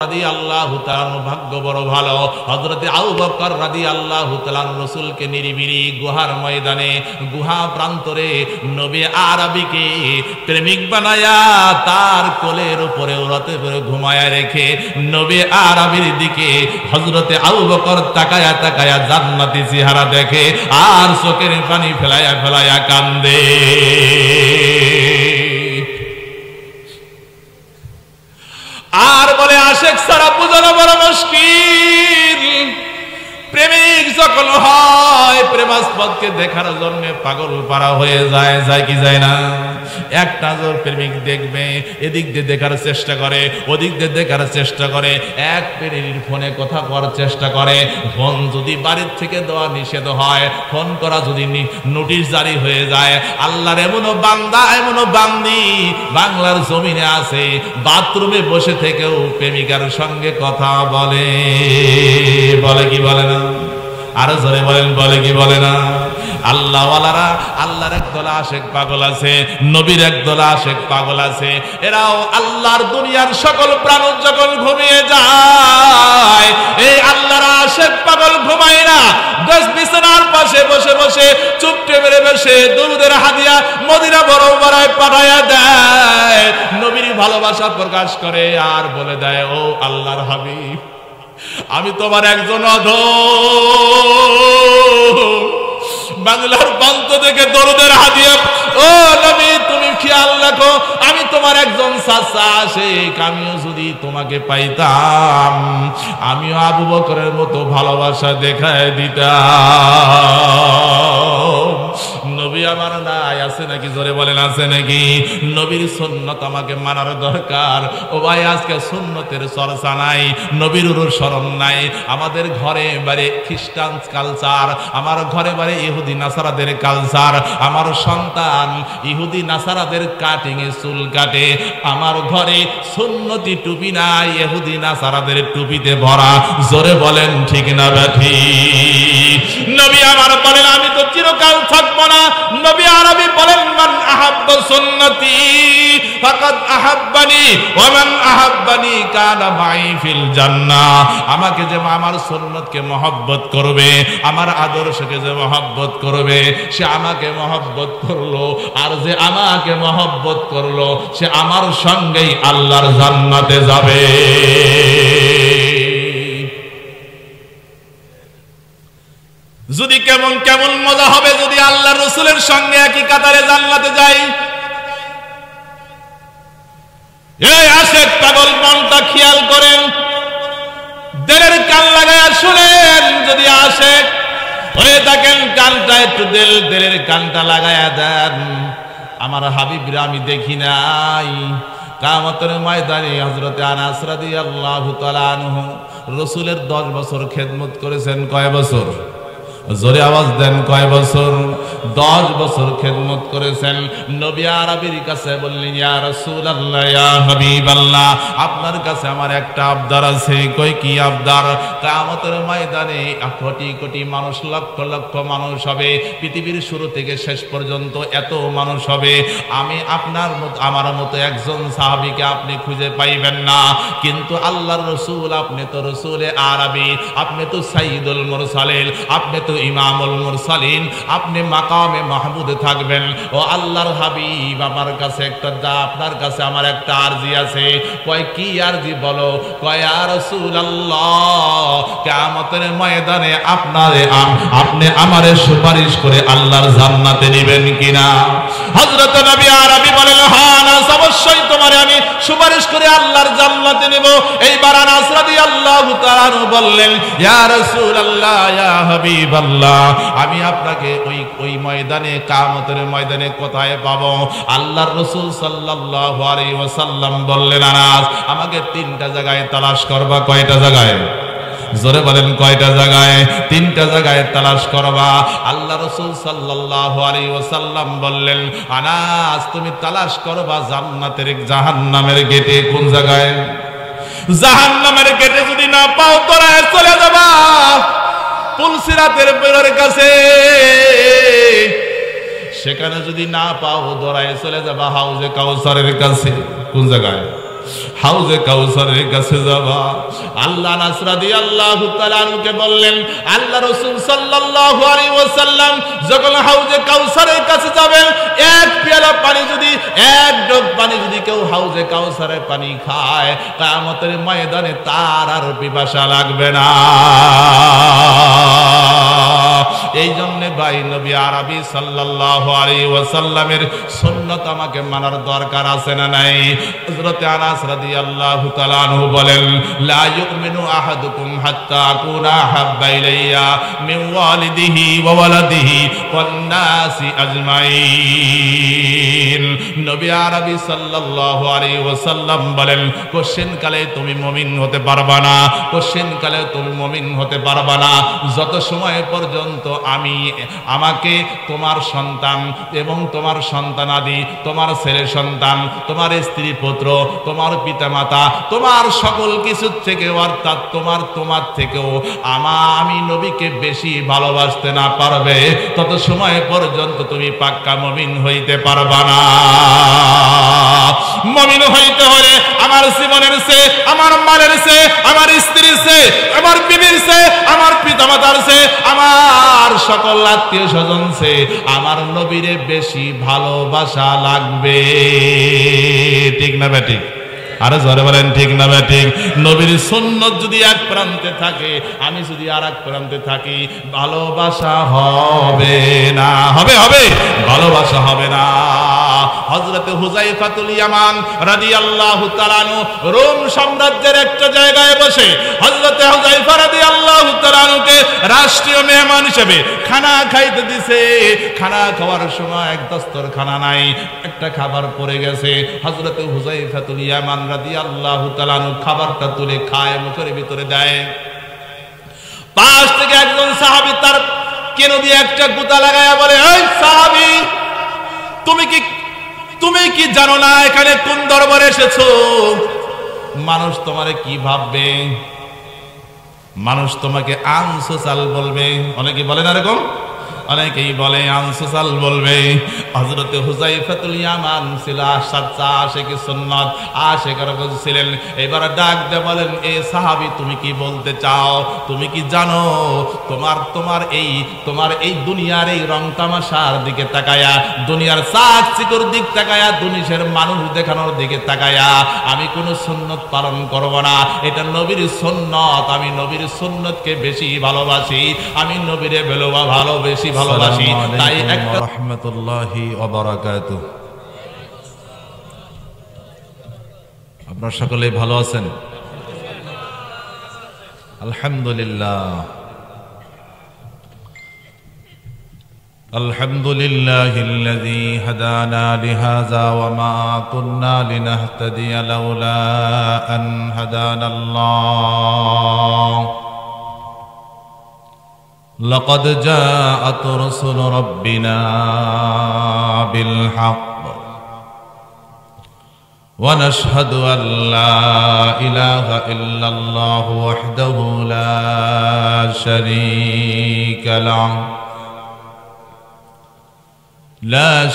রাদিয়াল্লাহু তাআলা ভাগ্য বড় ভালো। হযরতে আবু বকর রাদিয়াল্লাহু তাআলা রাসূলকে নিরিবিলি গুহার ময়দানে গুহা প্রান্তরে নবী আরবীকে প্রেমিক বানায়া তার কোলের উপরে উড়াতে করে ঘুমায়া রেখে নবী আরবীর দিকে হযরতে আবু বকর তাকায়া তাকায়া জান্নাতি চেহারা দেখে আর চোখের পানি ফেলায়া ফেলায়া কান্দে। আর বলে আশেক সারা বুঝানো বড় মুশকিল। প্রেমিক যখন হয় প্রেমাস্পদকে দেখার জন্য পাগল পারা হয়ে যায়, যায় কি যায় না? একটা নজর প্রেমিক দেখবে, এদিক দিয়ে দেখার চেষ্টা করে, ওদিক দিয়ে দেখার চেষ্টা করে, এক প্রেমিকের ফোনে কথা করার চেষ্টা করে। ফোন যদি বাড়ির থেকে দেওয়া নিষেধ হয়, ফোন করা যদি নোটিশ জারি হয়ে যায়, আল্লাহর এমনও বান্দা এমনও বান্দি বাংলার জমিনে আছে বাথরুমে বসে থেকেও প্রেমিকার সঙ্গে কথা বলে। বলে কি বলে না? আরো জোরে বলেন, বলে কি বলে না? আল্লাহওয়ালারা, আল্লাহর একদল আশেক পাগল আছে, নবীর একদল আশেক পাগল আছে। এরাও আল্লাহর দুনিয়ার সকল প্রাণ যখন ঘুমিয়ে যায়, এই আল্লাহর আশেক পাগল ঘুমায় না, বিছানার পাশে বসে বসে চুপটে মেরে বসে দুরুদের হাদিয়া মদিনা বড় পাঠায়া দেয়, নবীর ভালোবাসা প্রকাশ করে আর বলে দেয়, ও আল্লাহর হাবিব, আমি তোমার একজন বাংলার প্রান্ত থেকে দরুদের হাদিয়া, ও নবী তুমি খেয়াল রাখো, আমি তোমার একজন চাচা আশেক, আমিও যদি তোমাকে পাইতাম আমিও আবু বকরের মতো ভালোবাসা দেখায় দিতাম। নবী আমার নাই আছে নাকি? জোরে বলেন আছে নাকি? নবীর সুন্নত আমাকে মানার দরকার। ও ভাই, আজকে সুন্নতের চর্চা নাই, নবীর অনুসরণ নাই। আমাদের ঘরে বাড়ি খ্রিস্টান কালচার, আমার ঘরে বাড়ি ইহুদি নাসারাদের কালচার। আমার সন্তান ইহুদি নাসারাদের কাটিং এ চুল কাটে, আমার ঘরে সুন্নতি টুপি নাই, ইহুদি নাসারাদের টুপিতে ভরা। জোরে বলেন ঠিক না ব্যাঠি? নবী আমার বলেন আমি তো চিরকাল থাকবো না। নবী আরবী বলেন মান আহাব্বা সুন্নতি ফাকাদ আহাব্বানি ওয়া মান আহাব্বানি কানা মাই ফিল জান্নাহ। আমাকে যে আমার সুন্নতকে মহব্বত করবে, আমার আদর্শকে যে মহব্বত করবে, সে আমাকে মহব্বত করলো, আর যে আমাকে মহব্বত করলো সে আমার সঙ্গেই আল্লাহর জান্নাতে যাবে। যদি কেমন কেমন মজা হবে যদি আল্লাহর রাসূলের সঙ্গে একই কাতারে জান্নাতে যাই। এই আশেক পাগল মনটা খেয়াল করেন, দিলের কান লাগায়া শুনেন। যদি আশেক হয়ে থাকেন কানটা একটু দিলের কানটা লাগায়া দেন। আমার হাবিবরা আমি দেখি নাই কিয়ামতের ময়দানে হযরতে আনাস রাদিয়াল্লাহু তাআলা আনহু রাসূলের 10 বছর খেদমত করেছেন। কয় বছর? জোরে আওয়াজ দেন, কয় বছর? 10 বছর খেদমত করেছেন। নবী আরবীর কাছে বললেন, ইয়া রাসূলুল্লাহ, ইয়া হাবিবাল্লাহ, আপনার কাছে আমার একটা আবদার আছে। কই কি আবদার? কিয়ামতের ময়দানে কোটি কোটি মানুষ, লক্ষ লক্ষ মানুষ হবে, পৃথিবীর শুরু থেকে শেষ পর্যন্ত এত মানুষ হবে, আমি আপনার মতো আমার মতো একজন সাহাবীকে আপনি খুঁজে পাইবেন না। কিন্তু আল্লাহর রাসূল, আপনি তো রাসূলে আরবী, আপনি তো সাইয়্যিদুল মুরসালিন, আপনি তো ইমামুল মুরসালিন, আপনি মাকামে মাহমুদে থাকবেন। ও আল্লাহর হাবিব, আমার কাছে একটা আপনার কাছে আমার একটা আরজি আছে। কয় কি আরজি? বলো। কয় ইয়া রাসূলুল্লাহ, কিয়ামতের ময়দানে আপনি আমারে সুপারিশ করে আল্লাহর জান্নাতে নেবেন কিনা? হযরত নবী আরবী বলেন, হ্যাঁ না, অবশ্যই তোমারে আমি সুপারিশ করে আল্লাহর জান্নাতে নেব। এইবার আনাস রাদিয়াল্লাহু তাআলা বললেন, ইয়া রাসূলুল্লাহ, ইয়া হাবিবাল্লাহ, আমি আপনাকে ওই ময়দানে, কিয়ামতের ময়দানে কোথায় পাবো? আল্লাহর রাসূল সাল্লাল্লাহু আলাইহি ওয়াসাল্লাম বললেন, আনাস, আমাকে 3টা জায়গায় তালাশ করবা। কয়টা জায়গায়? জোরে বলেন, কয়টা জায়গায়? 3টা জায়গায় তালাশ করবা। আল্লাহ রাসূল সাল্লাল্লাহু আলাইহি ওয়াসাল্লাম বললেন, আনাস, তুমি তালাশ করবা জান্নাতের জাহান্নামের গেটে। কোন জায়গায়? জাহান্নামের গেটে যদি না পাও তোরা চলে যাবা পুলসিরাতের বেড়ের কাছে। সেখানে যদি না পাও দৌড়ায় চলে যাবা হাউজে কাউসারের কাছে। কোন জায়গায়? হাউজে কাউসারের কাছে যাবা। আল্লাহ আনাস রাদিয়াল্লাহু তাআলা আনহুকে বললেন, আল্লাহ রাসূল সাল্লাল্লাহু আলাইহি ওয়াসাল্লাম যখন হাউজে কাউসারের কাছে যাবেন, এক পেয়ালা পানি যদি, এক ঢোক পানি যদি কেউ হাউজে কাউসারের পানি খায়, কিয়ামতের ময়দানে তার আর পিপাসা লাগবে না। এই জন্য ভাই নবী আরবি সাল্লাল্লাহু আলাইহি ওয়াসাল্লামের সুন্নাত আমাকে মানার দরকার আছে না নাই? হযরত আনাস রাদিয়াল্লাহু তাআলা আনহু বলেন, লা ইউমিনু আহাদুকুম হাত্তা আকুনা হাব্বা ইলাইয়া মিন ওয়ালিদিহি ওয়া ওয়ালাদিহি ওয়ান নাসি আজমাইন। নবী আরবি সাল্লাল্লাহু আলাইহি ওয়াসাল্লাম বলেন, কোশ্চেন কালে তুমি মুমিন হতে পারবা না, কোশ্চেন কালে তুমি মুমিন হতে পারবা না যত সময় পর্যন্ত আমাকে তোমার সন্তান এবং তোমার সন্তানাদি, তোমার ছেলে সন্তান, তোমার স্ত্রী পুত্র, তোমার পিতামাতা, তোমার সকল কিছু থেকে, অর্থাৎ তোমার থেকেও আমি নবীকে বেশি ভালোবাসতে না পারবে, তত সময় পর্যন্ত তুমি পাক্কা মুমিন হইতে পারবা না। মুমিন হইতে হলে আমার জীবনের সে, আমার মালের সে, আমার স্ত্রীর সে, আমার বিবির সে, আমার পিতামাতার সে, আমার সকল আত্মীয় স্বজন সে আমার নবীরে বেশি ভালোবাসা লাগবে। ঠিক না বেঠিক? আরে জোরে বলেন ঠিক না বেঠিক? নবীর সুন্নাত যদি এক প্রান্তে থাকে, আমি যদি আর এক প্রান্তে থাকি, ভালোবাসা হবে না। হবে ভালোবাসা হবে না। হযরত হুযায়ফাতুল ইয়ামান রাদিয়াল্লাহু তাআলা আনহু রোম সাম্রাজ্যের একটা জায়গায় বসে হযরত হুযায়ফা রাদিয়াল্লাহু তাআলা আনহুকে রাষ্ট্রীয় মেহমান হিসেবে খানা খাইতে দিছে। খানা খাওয়ার সময় এক দস্তরখানা নাই, একটা খাবার পড়ে গেছে। হযরত হুযায়ফাতুল ইয়ামান রাদিয়াল্লাহু তাআলা আনহু খাবারটা তুলে খায়, মুখের ভিতরে দেয়। পাশ থেকে একজন সাহাবী তার কেন দিয়ে একটা গুতা লাগায়া বলে, এই সাহাবী, তুমি কি জানো না এখানে কোন দরবারে এসেছো? মানুষ তোমারে কি ভাববে? মানুষ তোমাকে আনসোসাল বলবে। অনেকে বলে না এরকম, অনেকেই বলে আনসোসাল বলবে। হযরত হুযায়ফাতুল ইয়ামান ছিল সাচ্চা আশিক সুন্নাত, আশিক রাসূল ছিলেন। এবার ডাক দিয়ে বলেন, এ সাহাবী, তুমি কি বলতে চাও? তুমি কি জানো তোমার এই দুনিয়ার এই রং তামাশার দিকে তাকায়া, দুনিয়ার চাক চিকর দিক তাকায়া, দুনিয়ার মানুষ দেখানোর দিকে তাকায়া আমি কোনো সুন্নত পালন করব না। এটা নবীর সুন্নত, আমি নবীর সুন্নতকে বেশি ভালোবাসি, আমি নবীরে ভালোবাসি। তাই একটা রাহমাতুল্লাহি ওয়া বারাকাতুহু। আপনারা সকলে ভালো আছেন? আলহামদুলিল্লাহ। আলহামদুলিল্লাহিল্লাযী হাদানা লিহাযা ওয়া মা কুন্না লিনাহতাদিয়া লাউলা আন হাদানাল্লাহ। لقد جاءت رسل ربنا بالحق ونشهد أن لا إله إلا الله وحده لا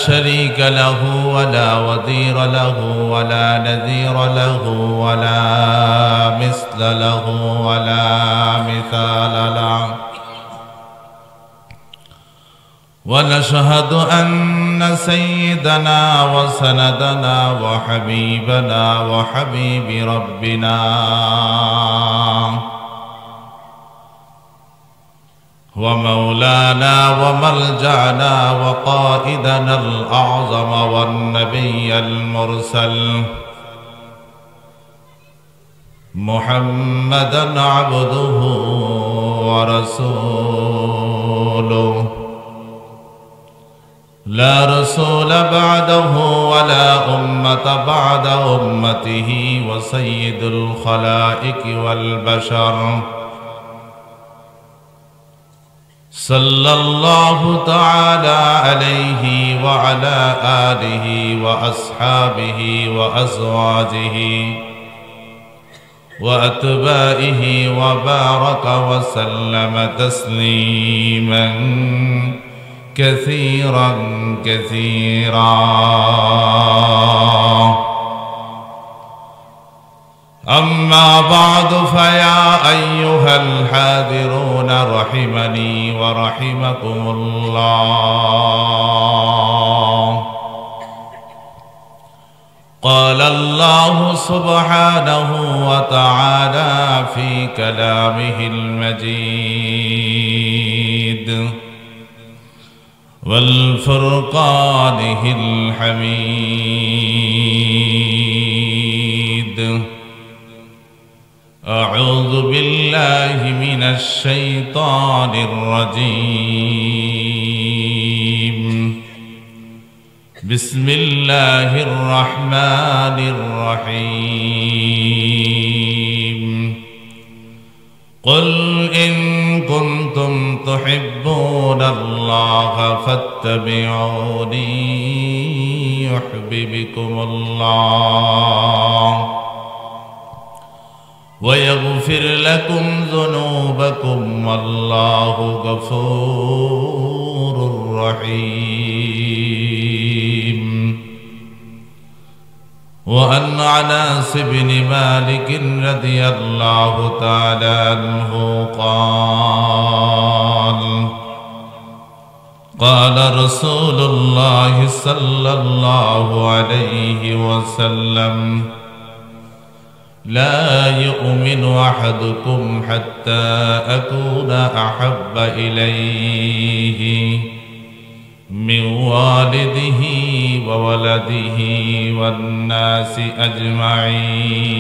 شريك له ولا وزير له ولا نذير له ولا مثل له ولا مثال له. ونشهد أن سيدنا وسندنا وحبيبنا وحبيب ربنا ومولانا وملجأنا وقائدنا الأعظم والنبي المرسل محمدا عبده ورسوله لا رسول بعده ولا أمة بعد أمته وسيد الخلائق والبشر صلى الله تعالى عليه وعلى آله وأصحابه وأزواجه وأتباعه وبارك وسلم تسليما كثيرا كثيرا. أما بعد فيا أيها الحاضرون رحمني ورحمكم الله. قال الله سبحانه وتعالى في كلامه المجيد والفرقانه الحميد: أعوذ بالله من الشيطان الرجيم. بسم الله الرحمن الرحيم. قل إن كنتم تحبون الله فاتبعوني يحببكم الله ويغفر لكم ذنوبكم والله غفور رحيم. وعن أنس بن مالك رضي الله تعالى عنه قال: قال رسول الله صلى الله عليه وسلم: لا يؤمن أحدكم حتى أكون أحب إليه من والده وولده والناس أجمعين،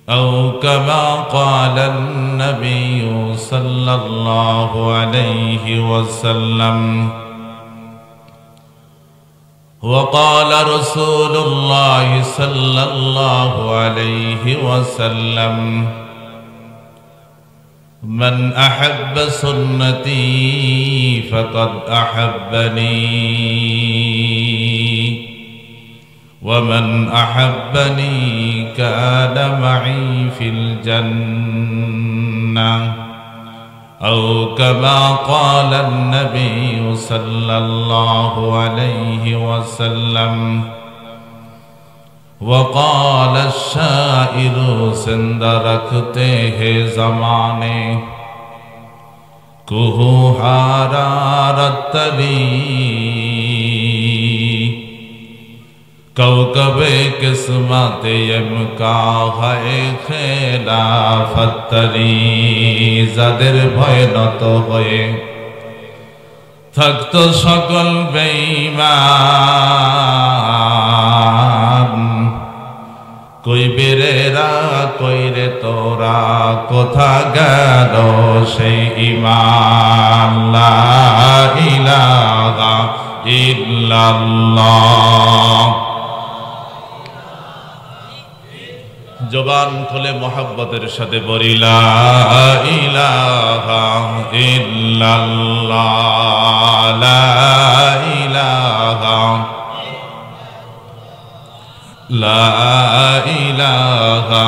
أو كما قال النبي صلى الله عليه وسلم. وقال رسول الله صلى الله عليه وسلم: من أحب سنتي فقد أحبني، ومن أحبني كان معي في الجنة، أو كما قال النبي صلى الله عليه وسلم. وقال الشاعر: زندہ رکھتے ہیں زمانے کو حرارت تری، کوكب قسمت يمكا ہے خلافت تری। যাদের ভয় নত হয়ে থাকতো সকল বেঈমান, কই বেরেরা কইরে তোরা কোথা গেল সেই ঈমান। লা ইলাহা ইল্লাল্লাহ। জবান খুলে মোহাব্বতের সাথে বলি লা ইলাহা ইল্লাল্লাহ, লা ইলাহা, লা ইলাহা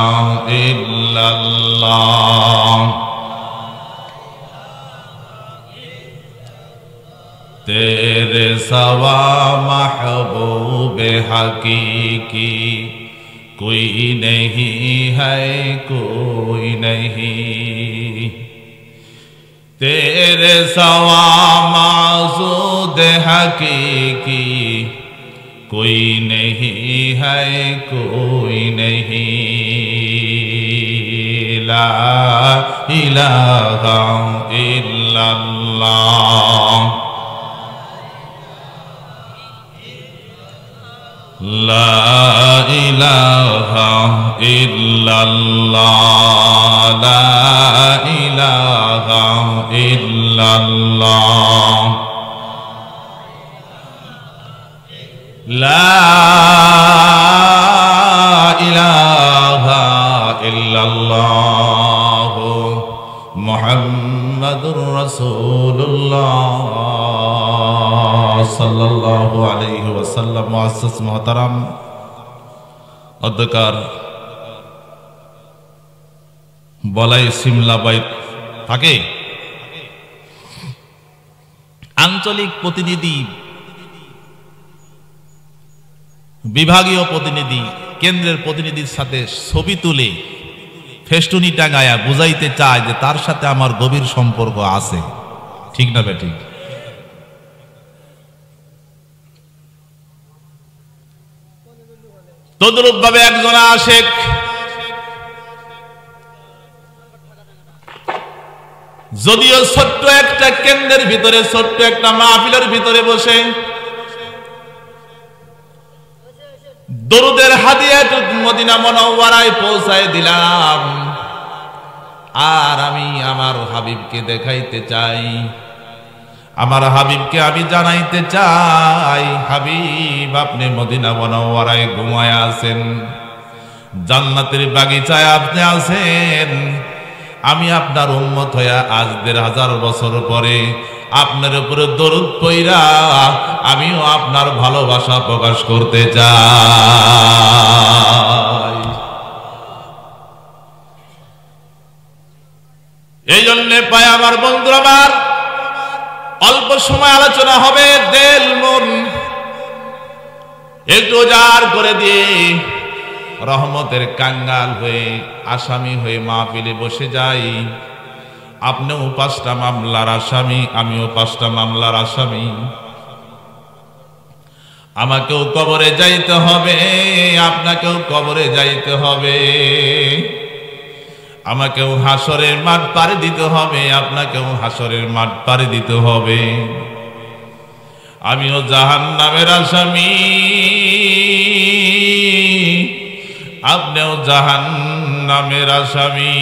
ইল্লাল্লাহ। তেরে সওয়া মাহবুবে হकीकी कोई नहीं है कोई नहीं, तेरे सवा मासूद हकीकी कोई नहीं है कोई नहीं। ला इलाहा इल्लल्लाह, ला इलाहा इल्लल्लाह, ला इलाहा इल्लल्लाह, ला इलाहा इल्लल्लाह मुहम्मदुर रसूलुल्लाह सल्लल्लाहु अलैहि वसल्लम। मुअस्सिस मोहतरम অধ্যকার বলাই সিমলা বাইত থাকে আঞ্চলিক প্রতিনিধি বিভাগীয় প্রতিনিধি কেন্দ্রের প্রতিনিধির সাথে ছবি তুলে ফেস্টুনি টাঙ্গায়া বুঝাইতে চায় যে তার সাথে আমার গভীর সম্পর্ক আছে। ঠিক না বেঠিক? তদ্রূপ ভাবে একজন আশেক যদিও ছোট্ট একটা কেন্দ্রের ভিতরে, ছোট্ট একটা মাহফিলের ভিতরে বসে দরুদের হাদিয়া মদিনা মুনাওয়ারায় পৌঁছায় দিলাম, আর আমি আমার হাবিবকে দেখাইতে চাই, আমার হাবিবকে আমি জানাইতে চাই, হাবিব আপনি মদিনা মুনাওয়ারায় ঘুমায় আছেন, জান্নাতের বাগিচায় আপনি আছেন। আমি আপনার উম্মত হইয়া আজ ১৫০০ বছর পরে আপনার উপরে দরুদ পইরা আমিও আপনার ভালোবাসা প্রকাশ করতে চাই। এই জন্যে পায় আমার বন্ধুরা, আমার অল্প সময় আলোচনা হবে, দিল মন একটু জার করে দিয়ে রহমতের কাঙ্গাল হয়ে আসামি হয়ে মাহফিলে বসে যাই। আপনিও ৫টা মামলার আসামি, আমিও ৫টা মামলার আসামি। আমাকেও কবরে যাইতে হবে, আপনাকেও কবরে যাইতে হবে, আমাকেও হাসরের মাঠ পাড়ি দিতে হবে, আপনাকেও হাসরের মাঠ পাড়ি দিতে হবে। আমিও জাহান্নামের আসামি, আপনিও জাহান্নামের আসামি।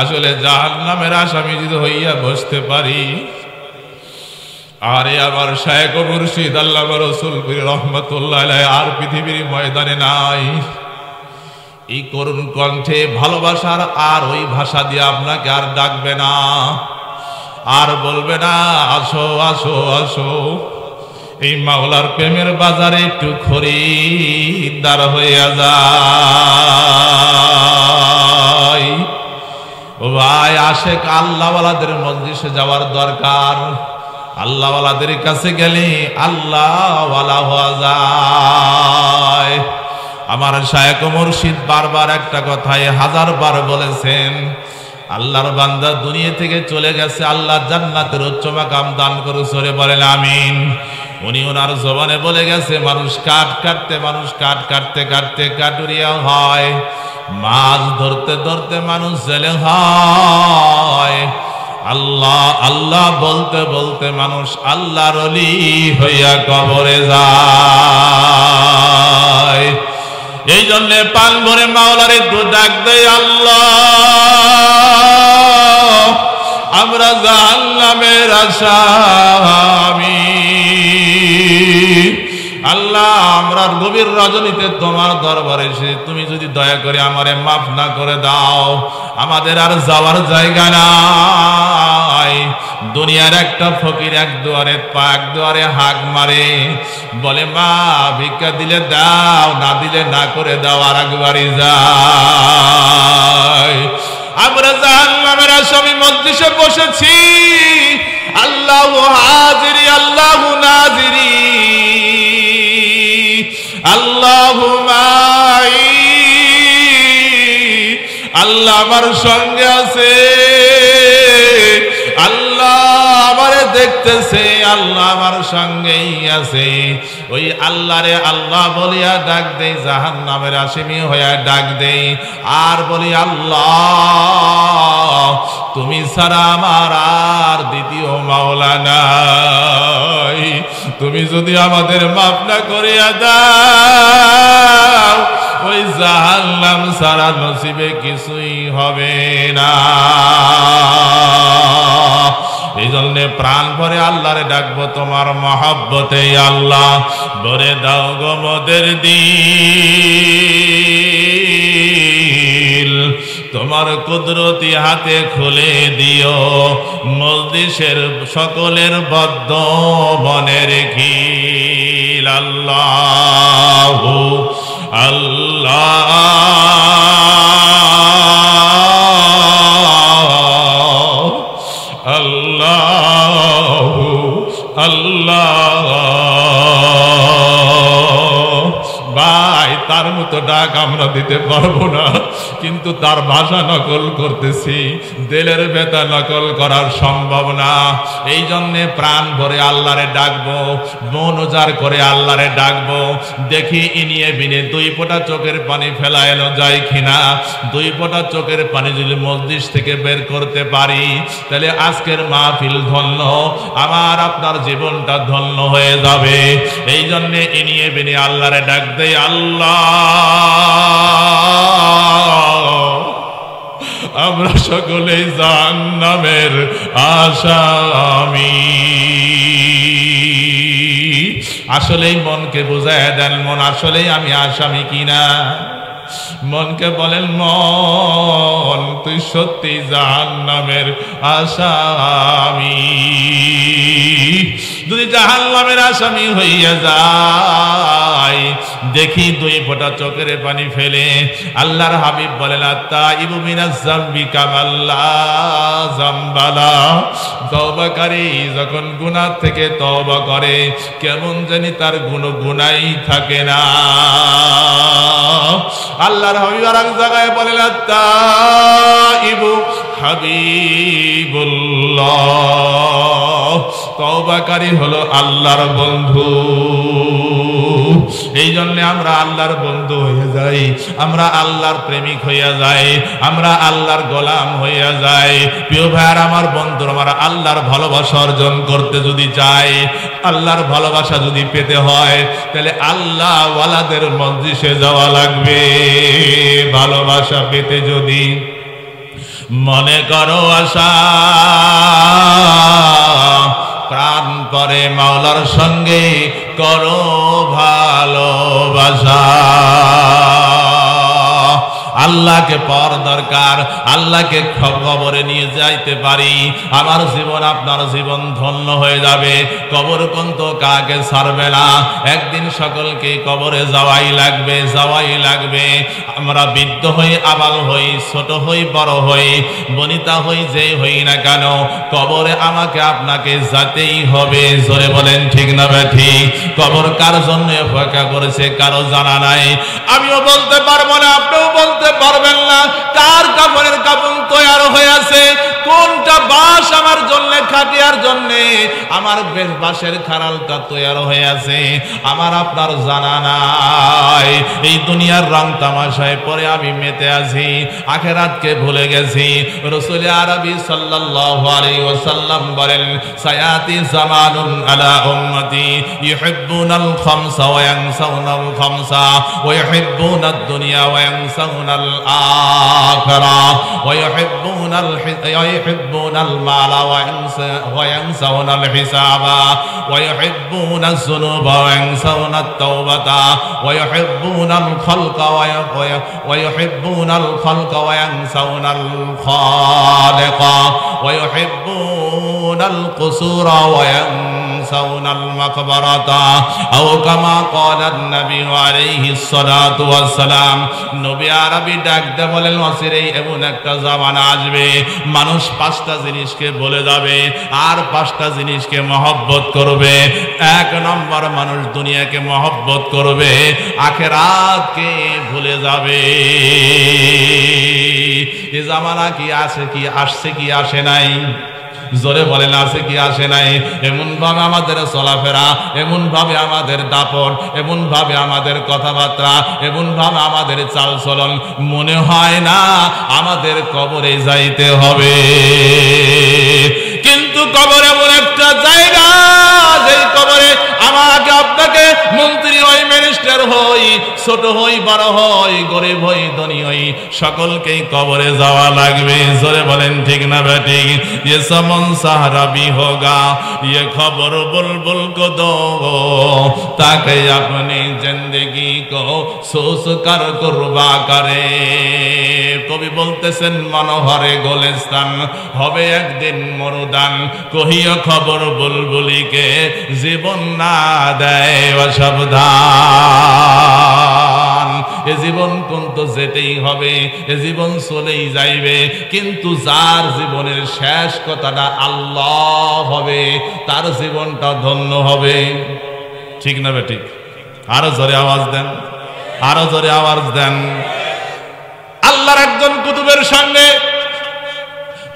আসলে জাহান্নামের আসামি যদি হইয়া বসতে পারি, আরে আমার শায়েখ ও মুর্শিদ আল্লামা রাসূল পীর রহমাতুল্লাহ আলাইহি আর পৃথিবীর ময়দানে নাই। এই করুণ কণ্ঠে ভালোবাসার আর ওই ভাষা দিয়ে আপনাকে আর ডাকবে না, আর বলবে না আসো আসো আসো, এই মাওলার প্রেমের বাজারে একটু খরিদ্দার হইয়া যায়। ও ভাই, আশেক আল্লাহওয়ালাদের মজলিসে যাওয়ার দরকার। আল্লাহওয়ালাদের কাছে গেলে আল্লাহওয়ালা হওয়া যায়। আমার শায়েখ ও মুর্শিদ বারবার একটা কথাই 1000 বার বলেছেন, আল্লাহর বান্দা দুনিয়া থেকে চলে গেছে, আল্লাহ জান্নাতের উচ্চ মাকাম দান করুন, সরে বলেন আমিন। উনি ওনার জবানে বলে গেছে, মানুষ কাঠ কাটতে কাটতে কাটুরিয়া হয়, মাছ ধরতে ধরতে মানুষ জেলে হয়, আল্লাহ আল্লাহ বলতে বলতে মানুষ আল্লাহর ওলি হইয়া কবরে যায়। এই জন্যে পান ভরে মাওলার একটু ডাক দেয়, আল্লাহ আমরা জাহান্নামের আসামি, আল্লাহ আমরা গভীর রজনীতে তোমার দরবারে এসে তুমি যদি দয়া করে আমারে মাফ না করে দাও, আমাদের আর যাওয়ার জায়গা নাই। দুনিয়ার একটা ফকির এক দুয়ারে হাক মারে, বলে মা ভিক্ষা দিলে দাও, না দিলে না করে দাও, আর একবারই যায়। আমরা জাহান্নামের আসামি মজলিসে বসেছি, আল্লাহু হাজিরি আল্লাহু নাজিরি আল্লাহু মাই, আল্লাহ আমার সঙ্গে আছে, আল্লাহ আমারে দেখতেছে, আল্লাহ আমার সঙ্গেই আছে। ওই আল্লাহরে আল্লাহ বলিয়া ডাক দেই, জাহান্নামের আসামি হইয়া ডাক দেই, আর বলি আল্লাহ তুমি ছাড়া আমার আর দ্বিতীয় মাওলা নাই, তুমি যদি আমাদের মাফ না করিয়া দাও, ওই জাহান্নাম ছাড়া নসিবে কিছুই হবে না। এই জন্য প্রাণ ভরে আল্লাহরে ডাকবো তোমার মহব্বতে, আল্লাহ ভরে দাও গো মোদের দিল, তোমার কুদরতি হাতে খুলে দিও মজলিসের সকলের বদ্ধ মনের খিল। আল্লাহু আল্লাহ আল্লাহু আল্লাহ তার মতো ডাক আমরা দিতে পারবো না, কিন্তু তার ভাষা নকল করতেছি, দিলের ব্যথা নকল করার সম্ভব না। এই জন্যে প্রাণ ভরে আল্লাহরে ডাকবো, মন উজাড় করে আল্লাহরে ডাকবো। দেখি ইনিয়ে বিনে দুই ফোঁটা চোখের পানি ফেলানো যায় কিনা। দুই ফোঁটা চোখের পানি যদি মজলিস থেকে বের করতে পারি, তাহলে আজকের মাহফিল ধন্য, আমার আপনার জীবনটা ধন্য হয়ে যাবে। এই জন্যে ইনিয়ে বিনে আল্লাহরে ডাক দেই, আল্লাহ আমরা সকলেই জাহান্নামের আসামি। আসলেই মনকে বুঝায় দেন, মন আসলেই আমি আসামি কিনা। মনকে বলেন, মন তুই সত্যি জাহান্নামের আসামি। যদি জাহান্নামের আসামি হইয়া যায়, দেখি দুই ফোঁটা চোখের পানি ফেলে। আল্লাহর হাবিব বলেন, আত্তাইবু মিনাজ যামবি কামাল্লা যামবালা। তওবাকারী যখন গুনাহ থেকে তওবা করে, কেমন জানি তার গুনাই থাকে না। আল্লাহর হাবিব আর এক জায়গায় বলেন, আত্তাইবু হাবিবুল্লাহ। তওবাকারী হলো আল্লাহর বন্ধু। এই জন্য আমরা আল্লাহর বন্ধু হয়ে যাই, আমরা আল্লাহর প্রেমিক হইয়া যাই, আমরা আল্লাহর গোলাম হইয়া যাই। প্রিয় ভাইয়ার আমার, বন্ধুর আমার, আল্লাহর ভালোবাসা অর্জন করতে যদি চাই, আল্লাহর ভালোবাসা যদি পেতে হয়, তাহলে আল্লাহ ওয়ালাদের মজলিসে যাওয়া লাগবে। ভালোবাসা পেতে যদি মনে করো আশা, প্রাণ করে মাওলার সঙ্গে করো ভালোবাসা। আল্লাহকে পাওয়ার দরকার, আল্লাহকে কবরে নিয়ে যাইতে পারি, আমার জীবন আপনার জীবন ধন্য হয়ে যাবে। কবর কিন্তু কাকে ছাড়বে না, একদিন সকলকে কবরে যাওয়াই লাগবে, যাওয়াই লাগবে। আমরা বৃদ্ধ হই, আবাল হই, ছোট হই, বড় হই, বনিতা হই, যেই হই না কেন, কবরে আমাকে আপনাকে যেতেই হবে। জোরে বলেন ঠিক না ঠিক? কবর কার জন্য অপেক্ষা করেছে কারো জানা নাই। আমিও বলতে পারবো না, আপনিও বলতে পারবেন না কার কাপড়ের কাপড় তৈরি হয়ে আছে, কোনটা বাঁশ আমার জন্য, খাটিয়ার জন্য আমার বাঁশের খাড়ালটা তৈরি হয়ে আছে, আমার আপনার জানা নাই। এই দুনিয়ার রং তামাশায় পরে আমি মেতে আছি, আখিরাতকে ভুলে গেছি। রাসূল আরবি সাল্লাল্লাহু আলাইহি ওয়াসাল্লাম বলেন, সায়াতি জামানুন আলা উম্মতি ইউহিব্বুনাল খামসা ওয়া ইয়ানসাউনাল খামসা ওয়া ইউহিব্বুনাদ দুনিয়া ওয়া ইয়ানসাউনাল আখিরা ওয়া ইউহিব্বুনাল মালা ওয়া ইয়ানসাউনাল হিসাবা ওয়া ইউহিব্বুনাজ যুনুবা ওয়া ইয়ানসাউনাত তাওবাতা ওয়া ইউহিব্বুনাল খালকা ওয়া ইউহিব্বুনাল খালকা ওয়া ইয়ানসাউনাল খালিকা ওয়া ইউহিব্বুনাল কুসুরা ওয়া ইয়ানসাউনাল মাকবারাতা আও কামা ক্বালা নবী আলাইহিস সালাতু ওয়াস সালাম। নবী আরবি ডাকতে বলেন, অচিরেই এমন একটা জামানা আসবে, মানুষ পাঁচটা জিনিসকে বলে যাবে আর পাঁচটা জিনিসকে মহব্বত করবে। এক নম্বর, মানুষ দুনিয়াকে মহব্বত করবে, আখিরাতকে ভুলে যাবে। এ জামানা কি আছে, কি আসছে, কি আসে নাই? জোরে বলেন, আছে কি আসে নাই? এমন ভাবে আমাদের চলাফেরা, এমন ভাবে আমাদের দাপট, এমন ভাবে আমাদের কথাবার্তা, এমন ভাবে আমাদের চালচলন, মনে হয় না আমাদের কবরে যাইতে হবে। কিন্তু কবর এমন একটা জায়গা, যেই কবরে আমাকে আপনাকে মন্ত্রী হই, মিনিস্টার হই, ছোট হই, বড় হই, গরিব হই, ধনী হই, সকলকেই কবরে যাওয়া লাগবে। জোরে বলেন ঠিক না বেঠিক? ये समन सहारा भी होगा, ये खबर बुलबुल को दो ताकि अपनी जिंदगी को सोच कर कुर्बा करे। কবি বলতেছেন, মনোহরে গোলেস্তান হবে একদিন মরুদান, কহিও খবর বুলবুলিকে জীবন না দেয় সাবধান। এ জীবন কিন্তু যেতেই হবে, এ জীবন চলেই যাইবে, কিন্তু যার জীবনের শেষ কথাটা আল্লাহ হবে, তার জীবনটা ধন্য হবে। ঠিক না বেঠিক? আরো জোরে আওয়াজ দেন। আরো জোরে আওয়াজ দেন। আল্লাহর একজন কুতুবের সঙ্গে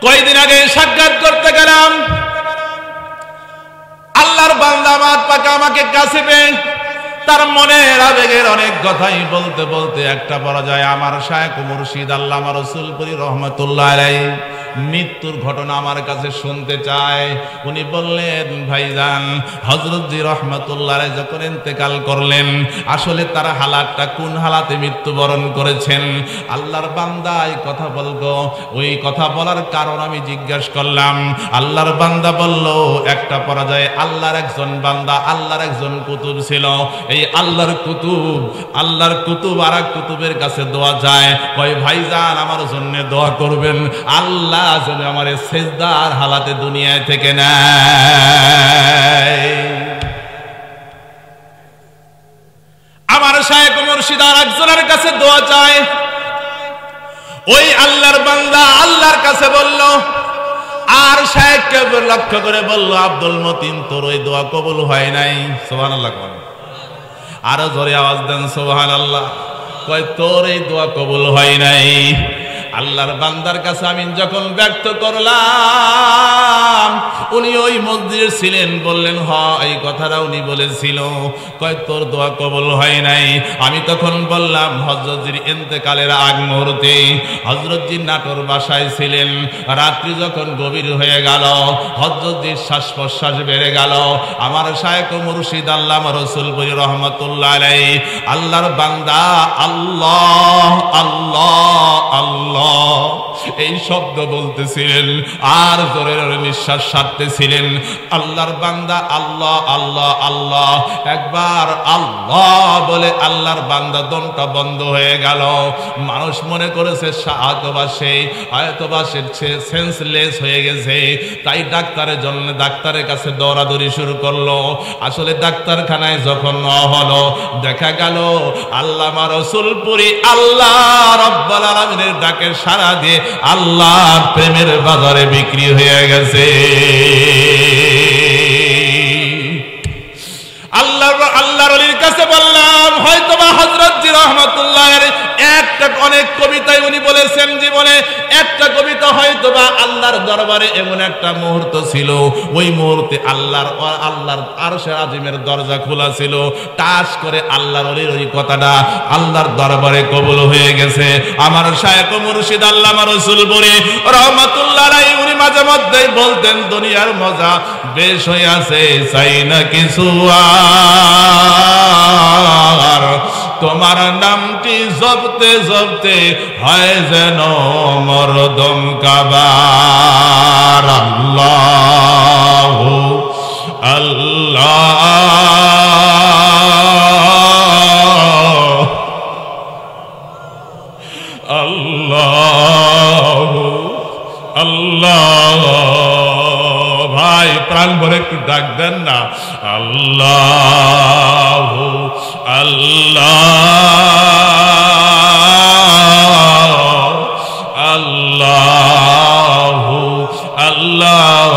কয়েকদিন আগে সাক্ষাৎ করতে গেলাম। আল্লাহর বান্দা আমার পাকে আমাকে কাছে পেয়ে তার মনের আবেগের অনেক কথাই বলতে বলতে একটা পর্যায়ে আমার শায়েখ মুর্শিদ আল্লামা রসুলপুরী রহমতুল্লাহ আলাইহি মৃত্যুর ঘটনা আমার কাছে শুনতে চায়। উনি বললেন, ভাইজান হযরতজি রহমতুল্লাহ আলাইহি যখন ইন্তেকাল করলেন, আসলে তার হালাতটা কোন হালাতে মৃত্যুবরণ করেছেন। আল্লাহর বান্দা এই কথা বলবো, ওই কথা বলার কারণ আমি জিজ্ঞাসা করলাম। আল্লাহর বান্দা বলল, একটা পর্যায়ে আল্লাহর একজন বান্দা, আল্লাহর একজন কুতুব ছিল। এই আল্লাহর কুতুব আর এক কুতুবের কাছে দোয়া যায়, কয় ভাইজান আমার জন্য দোয়া করবেন, আল্লাহ যেন আমার সেজদার হালাতে দুনিয়ায় থেকে নেয়। আমার শায়েখ মুর্শিদ আর একজনের কাছে দোয়া চায়। ওই আল্লাহর বান্দা আল্লাহর কাছে বলল, আর শায়েখকে লক্ষ্য করে বলল, আব্দুল মতিন তোর ওই দোয়া কবুল হয় নাই। সুবহানাল্লাহ। আরো জোরে আওয়াজ দেন সুবহানাল্লাহ। কয় তোর এই দোয়া কবুল হয় নাই। আল্লাহর বান্দার কাছে আমি যখন ব্যক্ত করলাম, উনি ওই মসজিদে ছিলেন, বললেন হ এই কথাটা উনি বলেছিল। কয় তোর দোয়া কবুল হয় নাই। আমি তখন বললাম, হযরতজির ইন্তেকালের আগ মুহূর্তে হযরতজি নাটোর বাসায় ছিলেন। রাত্রি যখন গভীর হয়ে গেল, হযরতজির শ্বাস প্রশ্বাস বেড়ে গেল। আমার শায়েখ মুর্শিদ আল্লামা রসুলপুরী রহমতুল্লাহ আলাইহি আল্লাহর বান্দা আল্লাহ আল্লাহ আল্লাহ এই শব্দ বলতেছিলেন, আর জোরে জোরে নিঃশ্বাস ছাড়তেছিলেন। আল্লাহর বান্দা আল্লাহ আল্লাহ আল্লাহ, একবার আল্লাহ বলে আল্লাহর বান্দা দমটা বন্ধ হয়ে গেল। মানুষ মনে করেছে হয়তোবা সে সেন্সলেস হয়ে গেছে, তাই ডাক্তারের জন্য ডাক্তারের কাছে দৌড়াদৌড়ি শুরু করলো। আসলে ডাক্তারখানায় যখন হলো, দেখা গেল আল্লামা রসুলপুরী আল্লাহ রাব্বুল আলামিনের ডাকে সাড়া দিয়ে আল্লাহর প্রেমের বাজারে বিক্রি হয়ে গেছে। আল্লাহর ওলির কাছে বললাম, হয়তোবা হযরতজি রহমাতুল্লাহ একটা অনেক কবিতায় উনি বলেছেন জীবনে একটা কবিতা, হয়তোবা আল্লাহর দরবারে এমন একটা মুহূর্ত ছিল, ওই মুহূর্তে আল্লাহর আরশে আজিমের দরজা খোলা ছিল। টাস করে আল্লাহর ওলির ওই কথাটা আল্লাহর দরবারে কবুল হয়ে গেছে। আমার শায়েখ মুর্শিদ আল্লামা রসুলপুরী রহমাতুল্লাহ আলাইহি উনি মাঝে মধ্যেই বলতেন, দুনিয়ার মজা বেশ হয়ে আছে, চাই না কিছু আর, তোমার নামটি জপতে জপতে হয় যেন মরদম কাবার। আল্লাহ আল্লাহ আল্লাহ আল্লাহ। ভাই প্রাণ ভরে একটু ডাক দেন না, আল্লাহ আল্লাহ আল্লাহ আল্লাহ।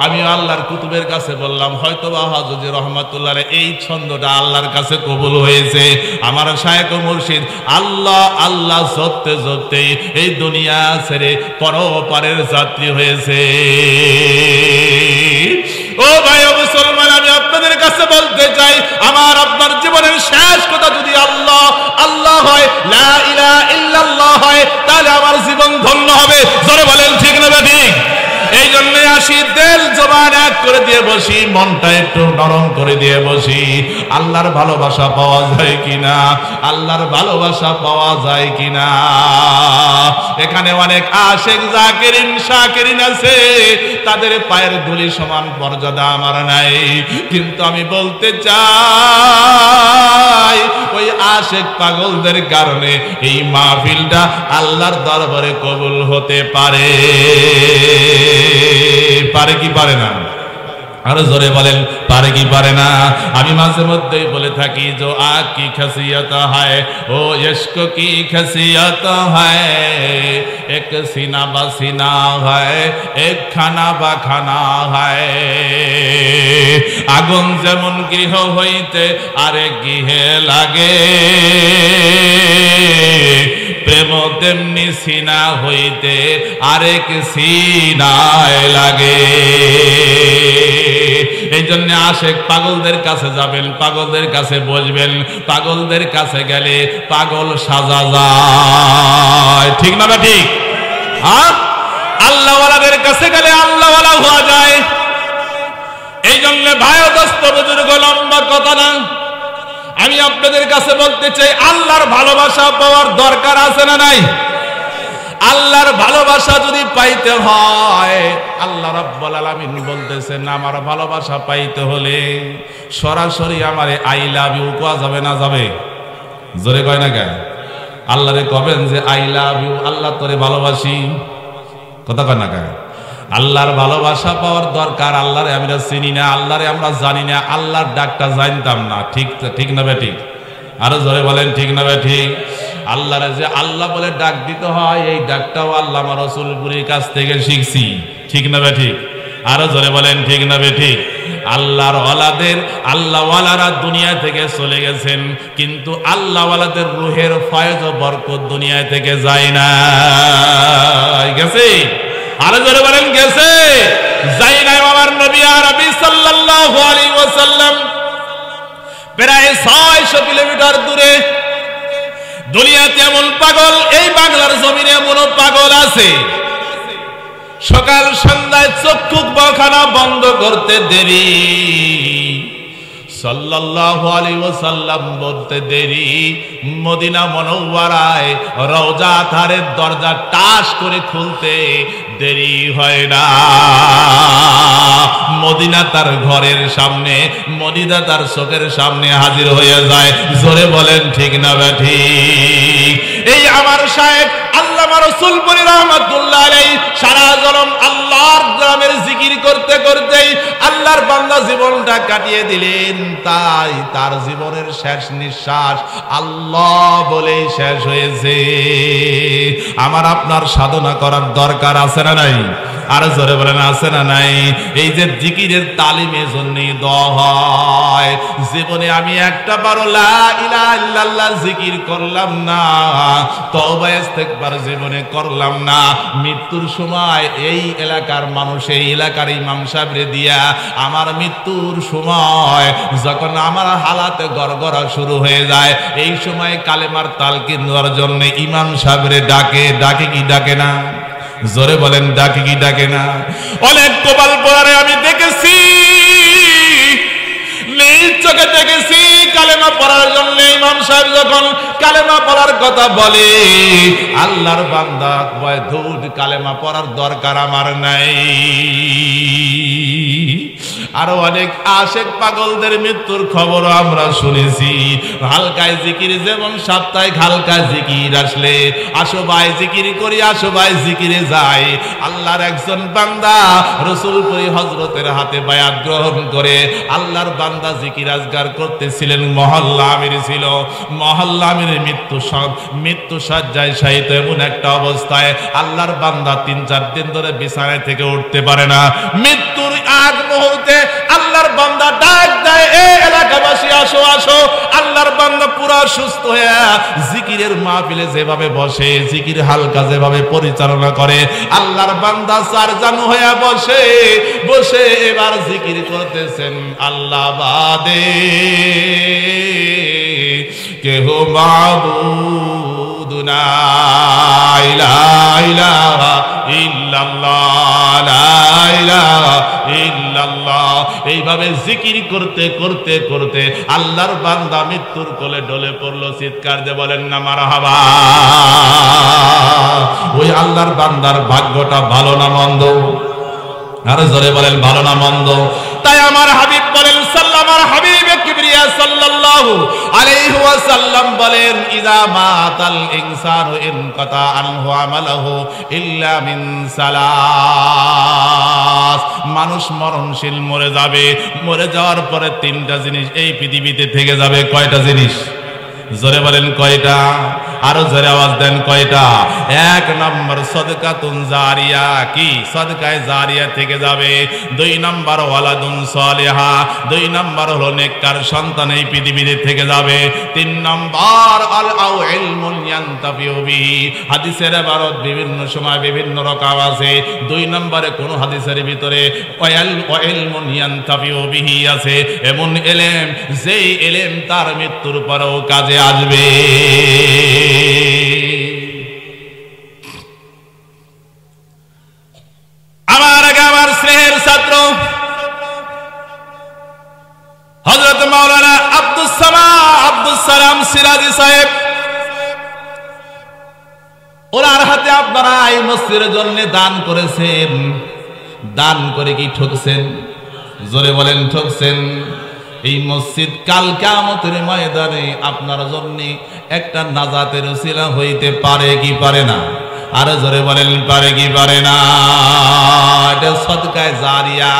আমি আল্লাহর কুতুবের কাছে বললাম, হয়তোবা হযরত রহমাতুল্লাহ এই ছন্দটা আল্লাহর কাছে কবুল হয়েছে। আমার শায়েখ মুর্শিদ আল্লাহ আল্লাহ জপতে জপতে এই দুনিয়া ছেড়ে পরপারের যাত্রী হয়েছে। ও ভাই ও মুসলমান, আমি আপনাদের কাছে বলতে চাই, আমার আপনার জীবনের শেষ কথা যদি আল্লাহ আল্লাহ হয়, লা ইলাহা ইল্লাল্লাহ হয়, তাহলে আমার জীবন ধন্য হবে। জোরে বলেন ঠিক না ঠিক? এই জন্য আসি, দিল জবান এক করে দিয়ে বসি, মনটা একটু নরম করে দিয়ে বসি। আল্লাহর ভালোবাসা পাওয়া যায় কিনা, আল্লাহর ভালোবাসা পাওয়া যায় কিনা। এখানে অনেক আশিক জাকিরিন শাকিরিন আছে, তাদের পায়ের ধুলি সমান মর্যাদা আমার নাই, কিন্তু আমি বলতে চাই ওই আশিক পাগলদের কারণে এই মাহফিলটা আল্লাহর দরবারে কবুল হতে পারে। পারে কি পারে না? আরো জোরে বলেন, পারে কি পারে না? আমি মাঝে মধ্যেই বলে থাকি, जो आग की खसियत है ओ इश्क की खसियत है, एक सीना बा सीना है, एक खाना बा खाना है। আগুন যেমন গৃহ হইতে আরেক গৃহে লাগে, প্রেম তেমনি সিনা হইতে আরেক সিনায় লাগে। এই জন্য আশেক পাগলদের কাছে যাবেন, পাগলদের কাছে বসবেন, পাগলদের কাছে গেলে পাগল সাজা যায়, ঠিক না? ঠিক। হ্যাঁ, আল্লাহওয়ালাদের কাছে গেলে আল্লাহওয়ালা হওয়া যায়। এই জন্য ভাই দোস্ত বুজুর্গ, লম্বা কথা না, আমি আপনাদের কাছে বলতে চাই, আল্লাহর ভালোবাসা পাওয়ার দরকার আছে না নাই? আল্লাহর ভালোবাসা যদি পাইতে হয়, আল্লাহ রাব্বুল আলামিন বলতেছেন, আমার ভালোবাসা পাইতে হলে সরাসরি আমারে আই লাভ ইউ কোয়া যাবে না? যাবে? জোরে কয় না কেন? আল্লাহরে কবেন যে আই লাভ ইউ, আল্লাহ তোরে ভালোবাসি, কথা কয় না কেন? আল্লাহর ভালোবাসা পাওয়ার দরকার। আল্লাহরে আমরা চিনি না, আল্লাহরে আমরা জানি না, আল্লাহর ডাকটা জানতাম না, ঠিক ঠিক না বে ঠিক? আরো জোরে বলেন, ঠিক না বে ঠিক? আল্লাহরে যে আল্লাহ বলে ডাক দিতে হয়, এই ডাকটাও আল্লাহ আমার রাসূলপুরীর কাছ থেকে শিখছি, ঠিক না বে ঠিক? আরো জোরে বলেন, ঠিক না বে ঠিক? আল্লাহর ওয়ালাদের, আল্লাহওয়ালারা দুনিয়া থেকে চলে গেছেন, কিন্তু আল্লাহওয়ালাদের রূহের ফয়েজ ও বরকত দুনিয়া থেকে যায় না, গেছে? আরো জোরে বলেন, গেছে? যাই নাই। আমার নবী আরবি সাল্লাল্লাহু আলাইহি ওয়াসাল্লাম প্রায় 600 কিলোমিটার দূরে, দুনিয়াতে এমন পাগল, এই বাংলার জমিনে এমন পাগল আছে, সকাল সন্ধ্যায় চক্ষু বখানা বন্ধ করতে দেরি, সাল্লাল্লাহু আলাইহি ওয়াসাল্লাম বলতে দেরি, মদিনা মুনাওয়ারায় রওজা ধারের দরজা টাস করে খুলতে দেরি হয় না। মদিনা তার ঘরের সামনে, মদিনা তার চোখের সামনে হাজির হয়ে যায়। জোরে বলেন, ঠিক না বে ঠিক? এই আমার সাহেব আল্লামা রাসূলপুরী রাহমাতুল্লাহ আলাইহি সারা জনম আল্লাহর নামের জিকির করতে করতেই আল্লাহর বান্দা জীবনটা কাটিয়ে দিলেন। তাই তার জীবনের শেষ নিঃশ্বাস আল্লাহ বলেই শেষ হয়েছে। আমার আপনার সাধনা করার দরকার আছে না নাই? আর জোরে বলেন, আছে না নাই? এই যে জিকিরের তালিমের জন্যই দোয়া হয়। জীবনে আমি একটা বারো লা ইলাহা ইল্লাল্লাহ জিকির করলাম না, তওবা ইস্তেগফার জীবনে করলাম না, মৃত্যুর সময় এই এলাকার মানুষ, এই এলাকার ইমাম সাহেবরে দিয়া আমার মৃত্যুর সময় যখন আমার হালাতে গড়গড়া শুরু হয়ে যায়, এই সময় কালেমার তালকিন দেওয়ার জন্য ইমাম সাহেবরে ডাকে, ডাকে কি ডাকে না? জোরে বলেন, ডাকে কি ডাকে না? অনেক কোবাল পরে আমি দেখেছি, নিজ চোখে দেখেছি, কালেমা পড়ার জন্য ইমাম সাহেব যখন কালেমা পড়ার কথা বলে, আল্লাহর বান্দা কয় ধুর, কালেমা পড়ার দরকার আমার নাই। আরো অনেক আশেক পাগলদের মৃত্যুর খবর আমরা শুনেছি। হালকায় জিকির, যেমন সাপ্তাহিক হালকা জিকির আসলে আসো ভাই জিকির করি, আসো ভাই জিকিরে যাই। আল্লাহর একজন বান্দা রাসূলপুরী হযরতের হাতে বায়াত গ্রহণ করে আল্লাহর বান্দা জিকির আজগার করতেছিলেন। মহল্লা আমির ছিল, মহল্লা আমিরের মৃত্যু শয্যায় শায়িত এমন একটা অবস্থায় আল্লাহর বান্দা 3-4 দিন ধরে বিছানায় থেকে উঠতে পারে না। মৃত্যুর আগ মুহূর্তে আল্লাহর বান্দা ডাক দেয়, এ এলাকাবাসী আসো আসো। আল্লাহর বান্দা পুরো সুস্থ হয়ে জিকিরের মাহফিলে যেভাবে বসে, জিকির হালকা যেভাবে পরিচালনা করে, আল্লাহর বান্দা সারজানু হয়ে বসে বসে এবার জিকির করতেছেন, আল্লাহ বাদে কেহ মাবুদ নাই, লা ইলাহা ইল্লাল্লাহ, লা ইলাহা ইল্লাল্লাহ। এইভাবে জিকির করতে করতে করতে আল্লাহর বান্দা মৃত্যুর কোলে ঢলে পড়লো। চিৎকার দিয়ে বলেন না মারহাবা। ওই আল্লাহর বান্দার ভাগ্যটা ভালো না মন্দ? আরে জোরে বলেন, ভালো না মন্দ? তাই আমার হাবিব বলেন, আমার হাবিবে কিবরিয়া সাল্লাল্লাহু আলাইহি ওয়াসাল্লাম সাল্লাম বলেন ইযা মাতাল ইনসানু ইনকাতা আনহু আমালুহু ইল্লা মিন সালাস। মানুষ মরণশীল মরে যাবে, মরে যাওয়ার পরে তিনটা জিনিস এই পৃথিবীতে থেকে যাবে। কয়টা জিনিস? জোরে বলেন কয়টা? আরো জোরে আওয়াজ দেন কয়টা? এক নম্বর সদকাতুন জারিয়া, কি সদকায়ে জারিয়া থেকে যাবে। দুই নম্বর ওয়ালাদুন সালিহা, দুই নম্বর হলো নেককার সন্তান এই পৃথিবীতে থেকে যাবে। তিন নম্বর আল আও ইলমুন ইয়ানতাফিউ বিহি। হাদিসের ইবারত বিভিন্ন সময় বিভিন্ন রকম আছে। দুই নম্বরে কোন হাদিসের ভিতরে ইলমুন ইয়ানতাফিউ বিহি আছে, এমন ইলম যেই ইলম তার মৃত্যুর পরেও কাজে আসবে। আমার আগে আমার স্নেহের ছাত্র হযরত মাওলানা আব্দুস সালাম সিরাজি সাহেব, ওনার হাতে আপনারা এই মসজিদের জন্য দান করেছেন। দান করে কি ঠকছেন? জোরে বলেন ঠকছেন? এই মসজিদ কাল কিয়ামতের ময়দানে আপনার জন্য একটা নাজাতের উসিলা হইতে পারে কি পারে না? আরো জোরে বলেন পারে কি পারে না? এটা সদকায়ে জারিয়া।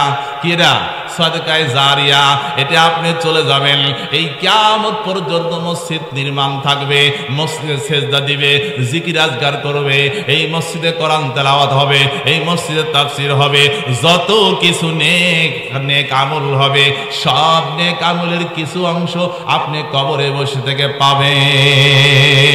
কিরা? সদকায়ে জারিয়া। এটা আপনি চলে যাবেন, এই কিয়ামত পর্যন্ত মসজিদ নির্মাণ থাকবে, মসজিদে সেজদা দিবে, জিকির আজকার করবে, এই মসজিদে কোরআন তেলাওয়াত হবে, এই মসজিদে তাফসীর হবে, যত কিছু নেক আমল হবে, সব নেক আমলের কিছু অংশ আপনি কবরে বসে থেকে পাবেন।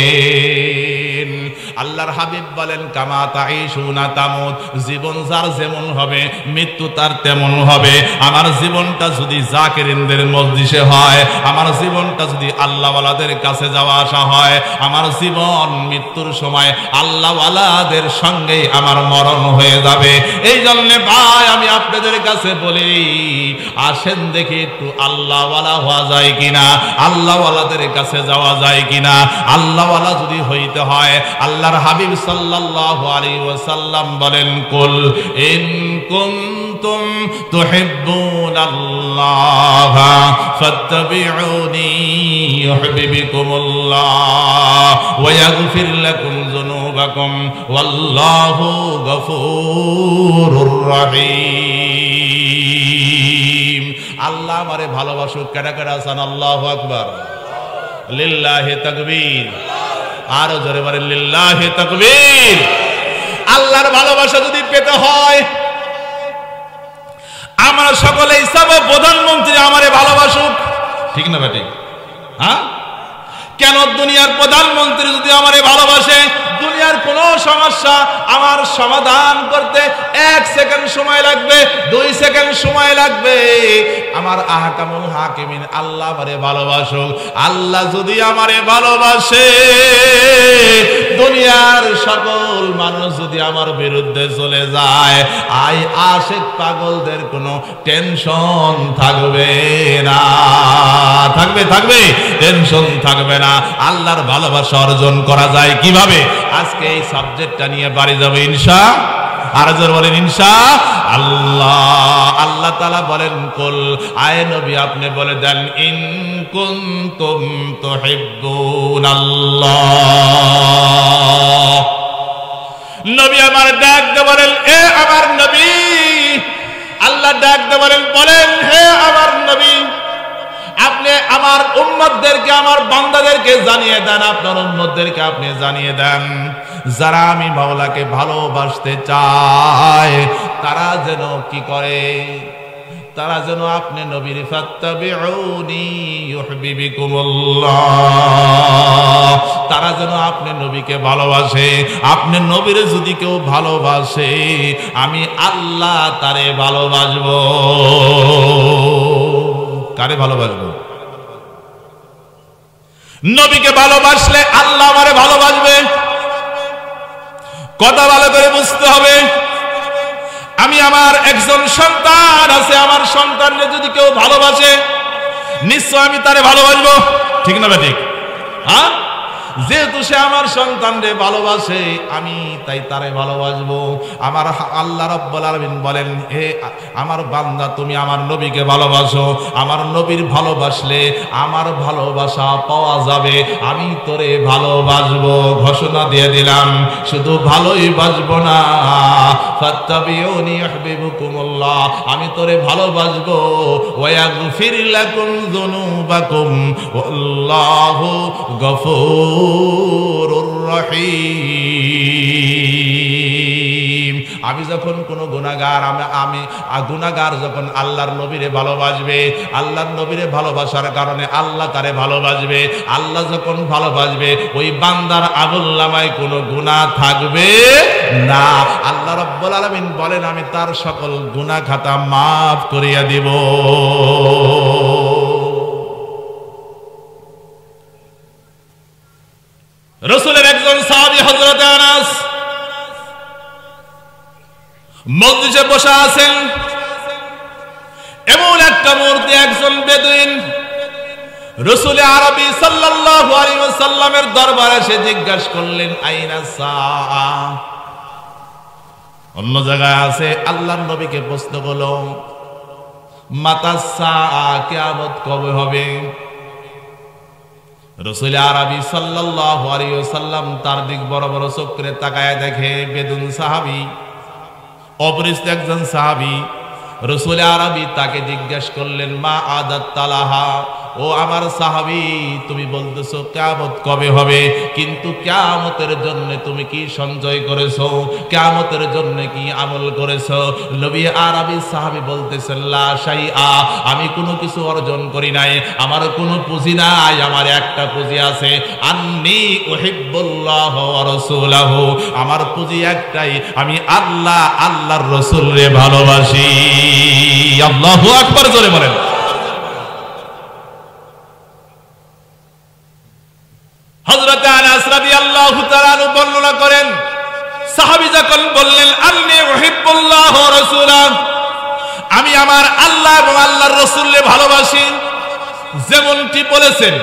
আল্লাহর হাবিব বলেন কামা তাঈশুনা তামুত, জীবন যার যেমন হবে মৃত্যু তার তেমন হবে। আমার জীবনটা যদি জাকিরিনদের মজলিসে হয়, আমার জীবনটা যদি আল্লাহওয়ালাদের কাছে যাওয়া আসা হয়, আমার জীবন মৃত্যুর সময় আল্লাহওয়ালাদের সঙ্গেই আমার মরণ হয়ে যাবে। এই জন্য ভাই আমি আপনাদের কাছে বলি, আসেন দেখি একটু আল্লাহওয়ালা হওয়া যায় কিনা, আল্লাহওয়ালাদের কাছে যাওয়া যায় কিনা। আল্লাহওয়ালা যদি হইতে হয়, আল্লাহর হাবিব সাল্লাল্লাহু আলাইহি ওয়াসাল্লাম বলেন কুল ইন কুনতুম তুহিব্বুনাল্লাহ ফাত্তাবিউনি ইউহিব্বুকুমুল্লাহ ওয়া ইয়াগফির লাকুম যুনুবাকুম ওয়াল্লাহু গফুরুর রহিম। আল্লাহ আমারে ভালোবাসুক। কারা কারা আছেন? আল্লাহু আকবার, লিল্লাহি তাকবীর। আরো জোরে বলেন লিল্লাহি তাকবীর। আল্লাহর ভালোবাসা যদি পেতে হয়, আমরা সকলেই চাবো প্রধানমন্ত্রী আমারে ভালোবাসুক, ঠিক না বেটি? হ্যাঁ, কেন? দুনিয়ার প্রধানমন্ত্রী যদি আমারে ভালোবাসে, দুনিয়ার কোন সমস্যা আমার সমাধান করতে 1 সেকেন্ড সময় লাগবে, 2 সেকেন্ড সময় লাগবে। আমার আহকামুল হাকিমিন আল্লাহ আমারে ভালোবাসুক। আল্লাহ যদি আমারে ভালোবাসে, দুনিয়ার সকল মানুষ যদি আমার বিরুদ্ধে চলে যায়, আশিক পাগলদের কোনো টেনশন থাকবে না। থাকবে টেনশন থাকবে না। আল্লাহর ভালোবাসা অর্জন করা যায় কিভাবে? আজকে এই সাবজেক্টটা নিয়ে বাড়ি যাবে ইনশাআল্লাহ। আর জোরে বলেন ইনশাআল্লাহ। আল্লাহ তাআলা বলেন কুল, আয়ে নবী আপনি বলে দেন ইন কুনতুম তুহিব্বুনাল্লাহ। নবী আমার ডাক দিয়ে বলেন এ আমার নবী। আল্লাহ ডাক দিয়ে বলেন হে আমার নবী, আপনি আমার উম্মতদেরকে, আমার বান্দাদেরকে জানিয়ে দেন, আপনার উম্মতদেরকে আপনি জানিয়ে দেন, যারা আমি মাওলাকে ভালোবাসতে চায় তারা যেন কি করে? তারা যেন আপনি নবীর ফাত্তাবিউনি ইউহিব্বুকুমুল্লাহ, তারা যেন আপনি নবীকে ভালোবাসে। আপনি নবীরে যদি কেউ ভালোবাসে, আমি আল্লাহ তারে ভালোবাসবো। কারে ভালোবাসবো? নবীকে ভালোবাসলে আল্লাহ আমারে ভালোবাসবে। কথা ভালো করে বুঝতে হবে। আমি আমার একজন সন্তান আছে, আমার সন্তানকে যদি কেউ ভালোবাসে, নিশ্চয় আমি তারে ভালোবাসবো, ঠিক না ঠিক? হ্যাঁ, যেহেতু সে আমার সন্তানরে ভালোবাসে আমি তাই তারে ভালোবাসবো। আমার আল্লাহ রাব্বুল আলামিন বলেন, হে আমার বান্দা তুমি আমার নবীকে ভালোবাসো, আমার নবীর ভালোবাসলে আমার ভালোবাসা পাওয়া যাবে, আমি তোরে ভালোবাসবো। ঘোষণা দিয়ে দিলাম, শুধু ভালোই বাসবো না, ফাত্তাবিউনি ইউহিব্বুকুমুল্লাহ, আমি তোরে ভালোবাসবো, ওয়া ইয়াগফির লাকুম যুনুবাকুম ওয়াল্লাহু গফুরুর রহিম। আমি যখন কোনো গুনাহগার আমি গুনাহগার যখন আল্লাহর নবীরে ভালোবাসবে, আল্লাহর নবীরে ভালোবাসার কারণে আল্লাহ তারে ভালোবাসবে। আল্লাহ যখন ভালোবাসবে ওই বান্দার আমলনামায় কোনো গুনাহ থাকবে না। আল্লাহ রাব্বুল আলামিন বলেন, আমি তার সকল গুনাহ খাতা মাফ করিয়া দিব। রাসূলের একজন সাহাবী হযরত আনাস মজলিসে বসে আছেন। এমন একটা মুহূর্তে একজন বেদুইন রাসূল আরবি সাল্লাল্লাহু আলাইহি ওয়াসাল্লামের দরবারে এসে জিজ্ঞাসা করলেন, আইনা সাআ। অন্য জায়গায় আছে আল্লাহর নবীকে প্রশ্ন করলো, মাতা সাআ, কিয়ামত কবে হবে? রাসূল আরবি সাল্লাল্লাহু আলাইহি ওয়াসাল্লাম তার দিক বড় বড় চোখ করে তাকায় দেখে বেদুইন সাহাবী, অপরিচিত একজন সাহাবী। রাসূল আরবি তাকে জিজ্ঞাসা করলেন, মা আদাত তালাহা, ও আমার সাহাবী তুমি বলতেছো কিয়ামত কবে হবে, কিন্তু কিয়ামতের জন্য তুমি কি সঞ্চয় করেছো, কিয়ামতের জন্য কি আমল করেছো? নবী আরবি সাহাবী বলতেছেন, লা শাইআ, আমি কোনো কিছু অর্জন করি নাই, আমার কোনো পুঁজি নাই, আমার একটা পুঁজি আছে, আন্নী উহিব্বুল্লাহ ওয়া রাসূলাহু, আমার পুঁজি একটাই, আমি আল্লাহ আল্লাহর রাসূলকে ভালোবাসি। আল্লাহু আকবার, জোরে বলেন। হযরত আনাস রাদিয়াল্লাহু তাআলা বর্ণনা করেন, সাহাবী যখন বললেন, আন্নী উহিব্বুল্লাহ ওয়া রাসূলাহু, আমি আমার আল্লাহ এবং আল্লাহর রাসূলকে ভালোবাসি, যেমনটি বলেছেন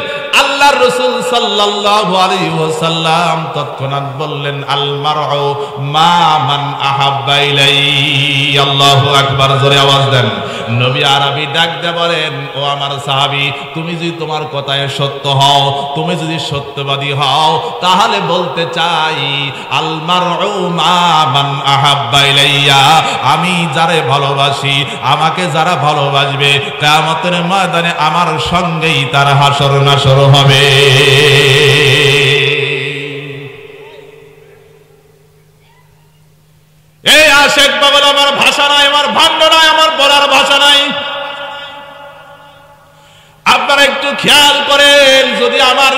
আল্লাহর রাসূল সাল্লাল্লাহু আলাইহি ওয়াসাল্লাম তৎক্ষণাৎ বললেন, আল মারউ মা মান আহাব্বা ইলাইহি। আল্লাহু আকবার, জোরে আওয়াজ দেন। নবী আরবি ডাক দিয়ে বলেন, ও আমার সাহাবী, তুমি যদি তোমার কথায় সত্য হও, তুমি যদি সত্যবাদী হও, তাহলে বলতে চাই, আল মারউ মা মান আহাব্বা ইলাইয়া, আমি যারে ভালোবাসি, আমাকে যারা ভালোবাসবে, কিয়ামতের ময়দানে আমার সঙ্গেই তার হাসর নাসর হবে। এই আশেক পাগল, আমার ভাষা নাই, আমার ভাণ্ড নাই, আমার বলার ভাষা নাই। আপনারা একটু খেয়াল করেন, যদি আমার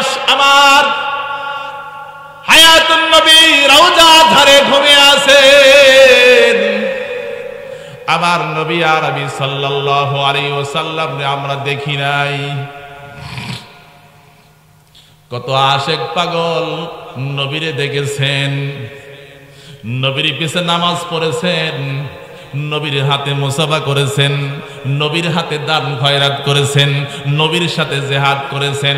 হায়াতুন নবী রওজা ধারে ঘুমিয়ে আছেন, আমার নবী আরবি সাল্লাল্লাহু আলাইহি ওয়াসাল্লাম আমরা দেখি নাই। কত আশেক পাগল নবীরে দেখেছেন, নবীর পিছে নামাজ পড়েছেন, নবীর হাতে মুসাফা করেছেন, নবীর হাতে দান খয়রাত করেছেন, নবীর সাথে জিহাদ করেছেন,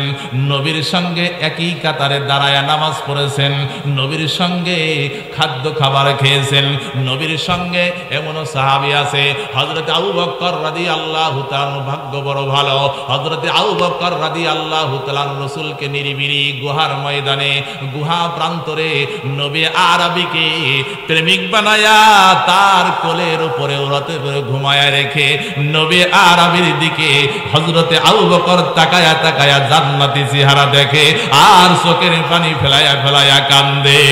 নবীর সঙ্গে একই কাতারে দাঁড়ায় নামাজ পড়েছেন, নবীর সঙ্গে খাদ্য খাবার খেয়েছেন, নবীর সঙ্গে এমনও সাহাবী আছে, হযরত আবু বকর রাদিয়াল্লাহু তাআলা, ভাগ্য বড় ভালো, হযরত আবু বকর রাদিয়াল্লাহু তাআলা রাসূলকে নিরিবিলি গুহার ময়দানে, গুহা প্রান্তরে নবী আরবিকে প্রেমিক বানায়া তার কোলের উপরে উড়াতে করে ঘুমায়া রেখে নবী আরবির দিকে হযরতে আবু বকর তাকায়া তাকায়া জান্নাতি চেহারা দেখে আর চোখের পানি ফেলায়া ফেলায়া কান্দে।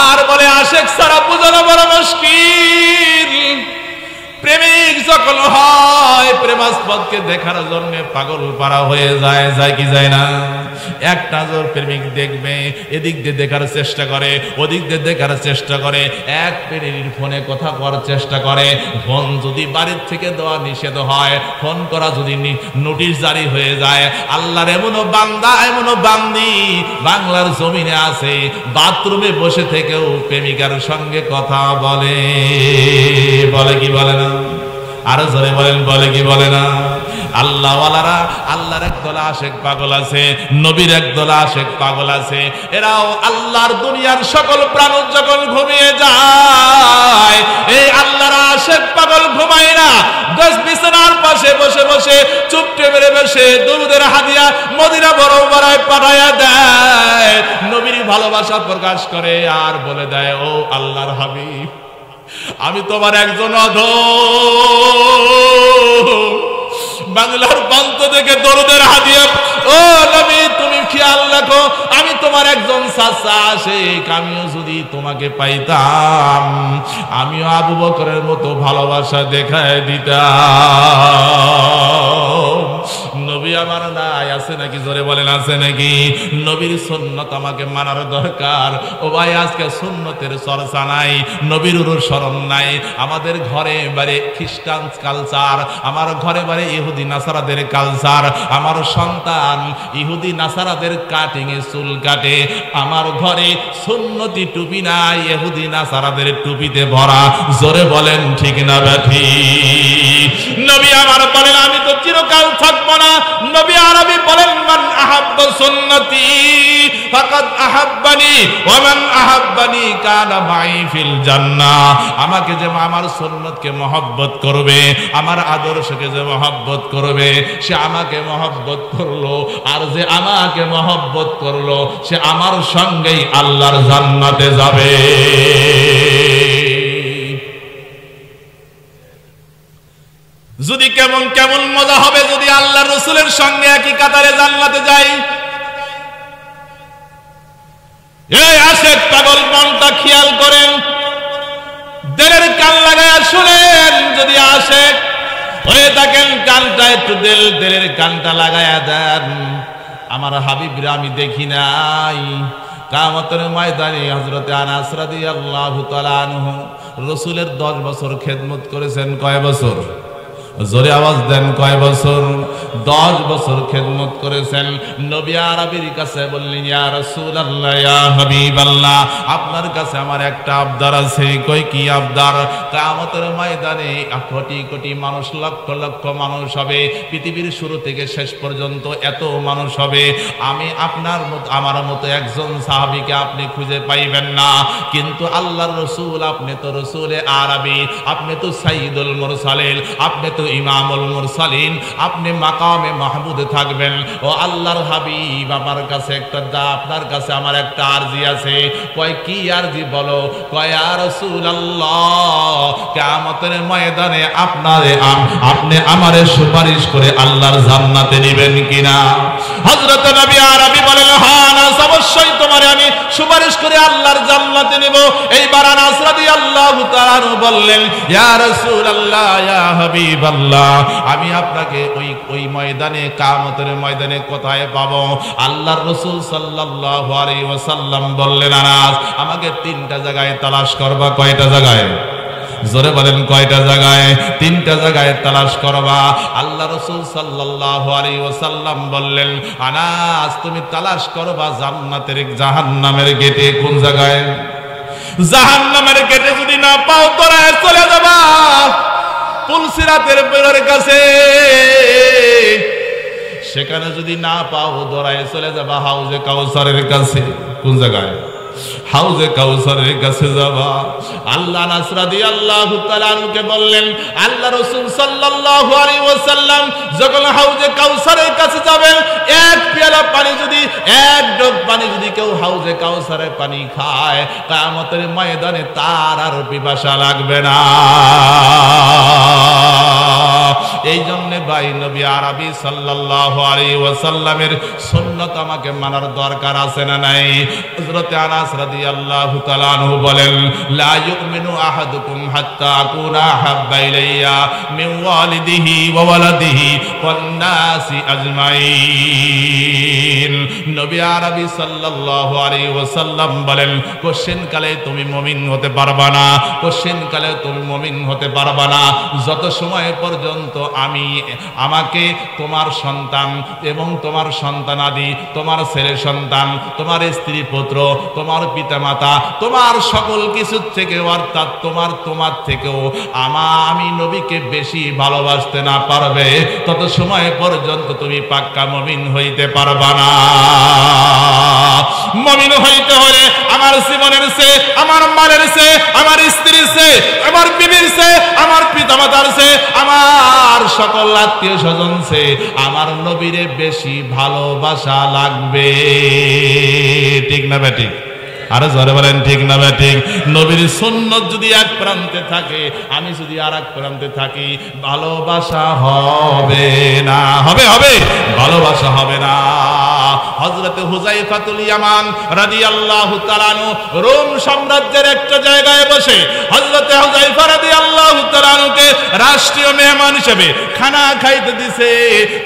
আর বলে, আশেক সারা বুঝানো বড় মুশকিল। প্রেমিক যখন হয়, প্রেমাস্পদকে দেখার জন্য পাগল পারা হয়ে যায়, যায় কি যায় না? এক নজর প্রেমিক দেখবে, এদিক দিয়ে দেখার চেষ্টা করে, ওদিক দিয়ে দেখার চেষ্টা করে, এক প্রেমিকের ফোনে কথা করার চেষ্টা করে। ফোন যদি বাড়ির থেকে দেওয়া নিষেধ হয়, ফোন করা যদি নোটিশ জারি হয়ে যায়, আল্লাহর এমনও বান্দা এমনও বান্দি বাংলার জমিনে আছে, বাথরুমে বসে থেকেও প্রেমিকার সঙ্গে কথা বলে, বলে কি বলে না? আর জোরে বলেন, বলে কি বলে না? আল্লাহওয়ালারা, আল্লাহর একদল আশেক পাগল আছে, নবীর একদল আশেক পাগল আছে। এরাও আল্লাহর দুনিয়ার সকল প্রাণ যখন ঘুমিয়ে যায়, এই আল্লাহর আশেক পাগল ঘুমায় না, বিছানার পাশে বসে বসে চুপটে মেরে বসে দুরুদের হাদিয়া মদিনা বড়বারায় পাঠায়া দেয়, নবীর ভালোবাসা প্রকাশ করে আর বলে দেয়, ও আল্লাহর হাবিব, আমি তোমার একজন অধম, বাংলার প্রান্ত থেকে দরুদের হাদিয়া, ও নবী তুমি খেয়াল রাখো, আমি তোমার একজন চাচা আশেক, আমিও যদি তোমাকে পাইতাম আমিও আবু বকরের মতো ভালোবাসা দেখায় দিতাম। নবী আমার নাই, আছে নাকি? জোরে বলেন, আছে নাকি? নবীর সুন্নত আমাকে মানার দরকার। ও ভাই, আজকে সুন্নতের চর্চা নাই, নবীর অনুসরণ নাই। আমাদের ঘরে বাড়ি খ্রিস্টান কালচার, আমার ঘরে বাড়ি ইহুদি নাসারাদের কালচার। আমার সন্তান ইহুদি নাসারাদের কাটিং এ চুল কাটে, আমার ঘরে সুন্নতি টুপি নাই, ইহুদি নাসারাদের টুপিতে ভরা। জোরে বলেন ঠিক না ব্যাঠি? নবী আমার বলেন, আমি তো চিরকাল থাকবো না। নবী আরবি বলেন, মান আহাব্বা সুন্নতি ফাকাদ আহাব্বানি ওয়া মান আহাব্বানি কানা মাই ফিল জান্নাহ। আমাকে যে আমার সুন্নতকে মহব্বত করবে, আমার আদর্শকে যে মহব্বত করবে, সে আমাকে মহব্বত করলো, আর যে আমাকে মহব্বত করলো সে আমার সঙ্গেই আল্লাহর জান্নাতে যাবে। যদি কেমন কেমন মজা হবে যদি আল্লাহর রাসূলের সঙ্গে একই কাতারে জান্নাতে যাই। এই আশেক পাগল মনটা খেয়াল করেন, দিলের কান লাগায়া শুনেন। যদি আশেক হয়ে থাকেন, কানটা একটু দিলের কানটা লাগায়া দেন। আমার হাবিবরা আমি দেখি নাই, কিয়ামতের ময়দানে হযরতে আনাস রাদিয়াল্লাহু তাআলা আনহু রাসূলের 10 বছর খেদমত করেছেন। কয় বছর? জোরে আওয়াজ দেন, কয় বছর? 10 বছর খেদমত করেছেন। নবী আরবির কাছে বললেন, ইয়া রাসূলুল্লাহ, ইয়া হাবিবাল্লাহ, আপনার কাছে আমার একটা আবদার আছে। কই কি আবদার? কিয়ামতের ময়দানে কোটি কোটি মানুষ, লক্ষ লক্ষ মানুষ হবে, পৃথিবীর শুরু থেকে শেষ পর্যন্ত এত মানুষ হবে। আমি আপনার মতো, আমার মতো একজন সাহাবীকে আপনি খুঁজে পাইবেন না। কিন্তু আল্লাহর রাসূল, আপনি তো রাসূলে আরবি, আপনি তো সাইয়্যিদুল মুরসালিন, আপনি তো ইমামুল মুরসালিন, আপনি মাকামে মাহমুদে থাকবেন। ও আল্লাহর হাবিব, আমার কাছে একটা আপনার কাছে আমার একটা আরজি আছে। কয় কি আরজি? বলো। কয় ইয়া রাসূলুল্লাহ, কিয়ামতের ময়দানে আপনি আমারে সুপারিশ করে আল্লাহর জান্নাতে নেবেন কিনা? হযরত নবী আরবি বলেন, হ্যাঁ না, অবশ্যই তোমারে আমি সুপারিশ করে আল্লাহর জান্নাতে নেব। এইবার আনাস রাদিয়াল্লাহু তাআলা বললেন, ইয়া রাসূলুল্লাহ, ইয়া হাবিবাল্লাহ, আমি আপনাকে ওই ময়দানে, কিয়ামতের ময়দানে কোথায় পাবো? আল্লাহর রাসূল সাল্লাল্লাহু আলাইহি ওয়াসাল্লাম বললেন, আনাস, আমাকে 3টা জায়গায় তালাশ করবা। কয়টা জায়গায়? জোরে বলেন, কয়টা জায়গায়? 3টা জায়গায় তালাশ করবা। আল্লাহ রাসূল সাল্লাল্লাহু আলাইহি ওয়াসাল্লাম বললেন, আনাস, তুমি তালাশ করবা জান্নাতের জাহান্নামের গেটে। কোন জায়গায়? জাহান্নামের গেটে যদি না পাও, তোরা চলে যাবা পুলসিরাতের পেরের কাছে। সেখানে যদি না পাও, দৌড়ায় চলে যাবা হাউজে কাউসারের কাছে। কোন জায়গায়? হাউজে কাউসারের কাছে যাবা। আল্লাহ আনাস রাদিয়াল্লাহু তাআলা আনহুকে বললেন, আল্লাহ রাসূল সাল্লাল্লাহু আলাইহি ওয়াসাল্লাম যখন হাউজে কাউসারের কাছে যাবেন, এক পেয়ালা পানি যদি, এক ডোক পানি যদি কেউ হাউজে কাউসারের পানি খায়, কিয়ামতের ময়দানে তার আর পিপাসা লাগবে না। এই জন্য ভাই, নবী আরবি সাল্লাল্লাহু আলাইহি ওয়াসাল্লামের সুন্নাত আমাকে মানার দরকার আছে না নাই? হযরত আনাস রাদিয়াল্লাহু তাআলা আনহু বলেন, লা ইউমিনু আহাদুকুম হাত্তা আকুনা হাব্বা ইলাইয়া মিন ওয়ালিদিহি ওয়া ওয়ালাদিহি ওয়ান নাসি আজমাইন। নবী আরবি সাল্লাল্লাহু আলাইহি ওয়াসাল্লাম বলেন, কোশ্চেন কালে তুমি মুমিন হতে পারবা না, কোশ্চেন কালে তুমি মুমিন হতে পারবা না যত সময় পর্যন্ত আমাকে তোমার সন্তান এবং তোমার সন্তানাদি, তোমার ছেলে সন্তান, তোমার স্ত্রী পুত্র, তোমার পিতামাতা, তোমার সকল কিছু থেকে অর্থাৎ তোমার থেকেও আমি নবীকে বেশি ভালোবাসতে না পারবে তত সময় পর্যন্ত তুমি পাক্কা মুমিন হইতে পারবা না। মুমিন হইতে হলে আমার জীবনের চেয়ে, আমার মালের চেয়ে, আমার স্ত্রীর চেয়ে, আমার বিবির চেয়ে, আমার পিতামাতার চেয়ে, আমার সকল আত্মীয় স্বজন চেয়ে আমার নবীরে বেশি ভালোবাসা লাগবে। ঠিক না বেঠিক? আরে জোরে বলেন ঠিক না বেঠিক? নবীর সুন্নাত যদি এক প্রান্তে থাকে, আমি যদি আর এক প্রান্তে থাকি, ভালোবাসা হবে না। হবে ভালোবাসা হবে না। হযরত হুযায়ফাতুল ইয়ামান রাদিয়াল্লাহু তাআলা আনহু রোম সাম্রাজ্যের একটা জায়গায় বসে হযরত হুযায়ফা রাদিয়াল্লাহু তাআলা আনহুকে রাষ্ট্রীয় মেহমান হিসেবে খানা খাইতে দিছে।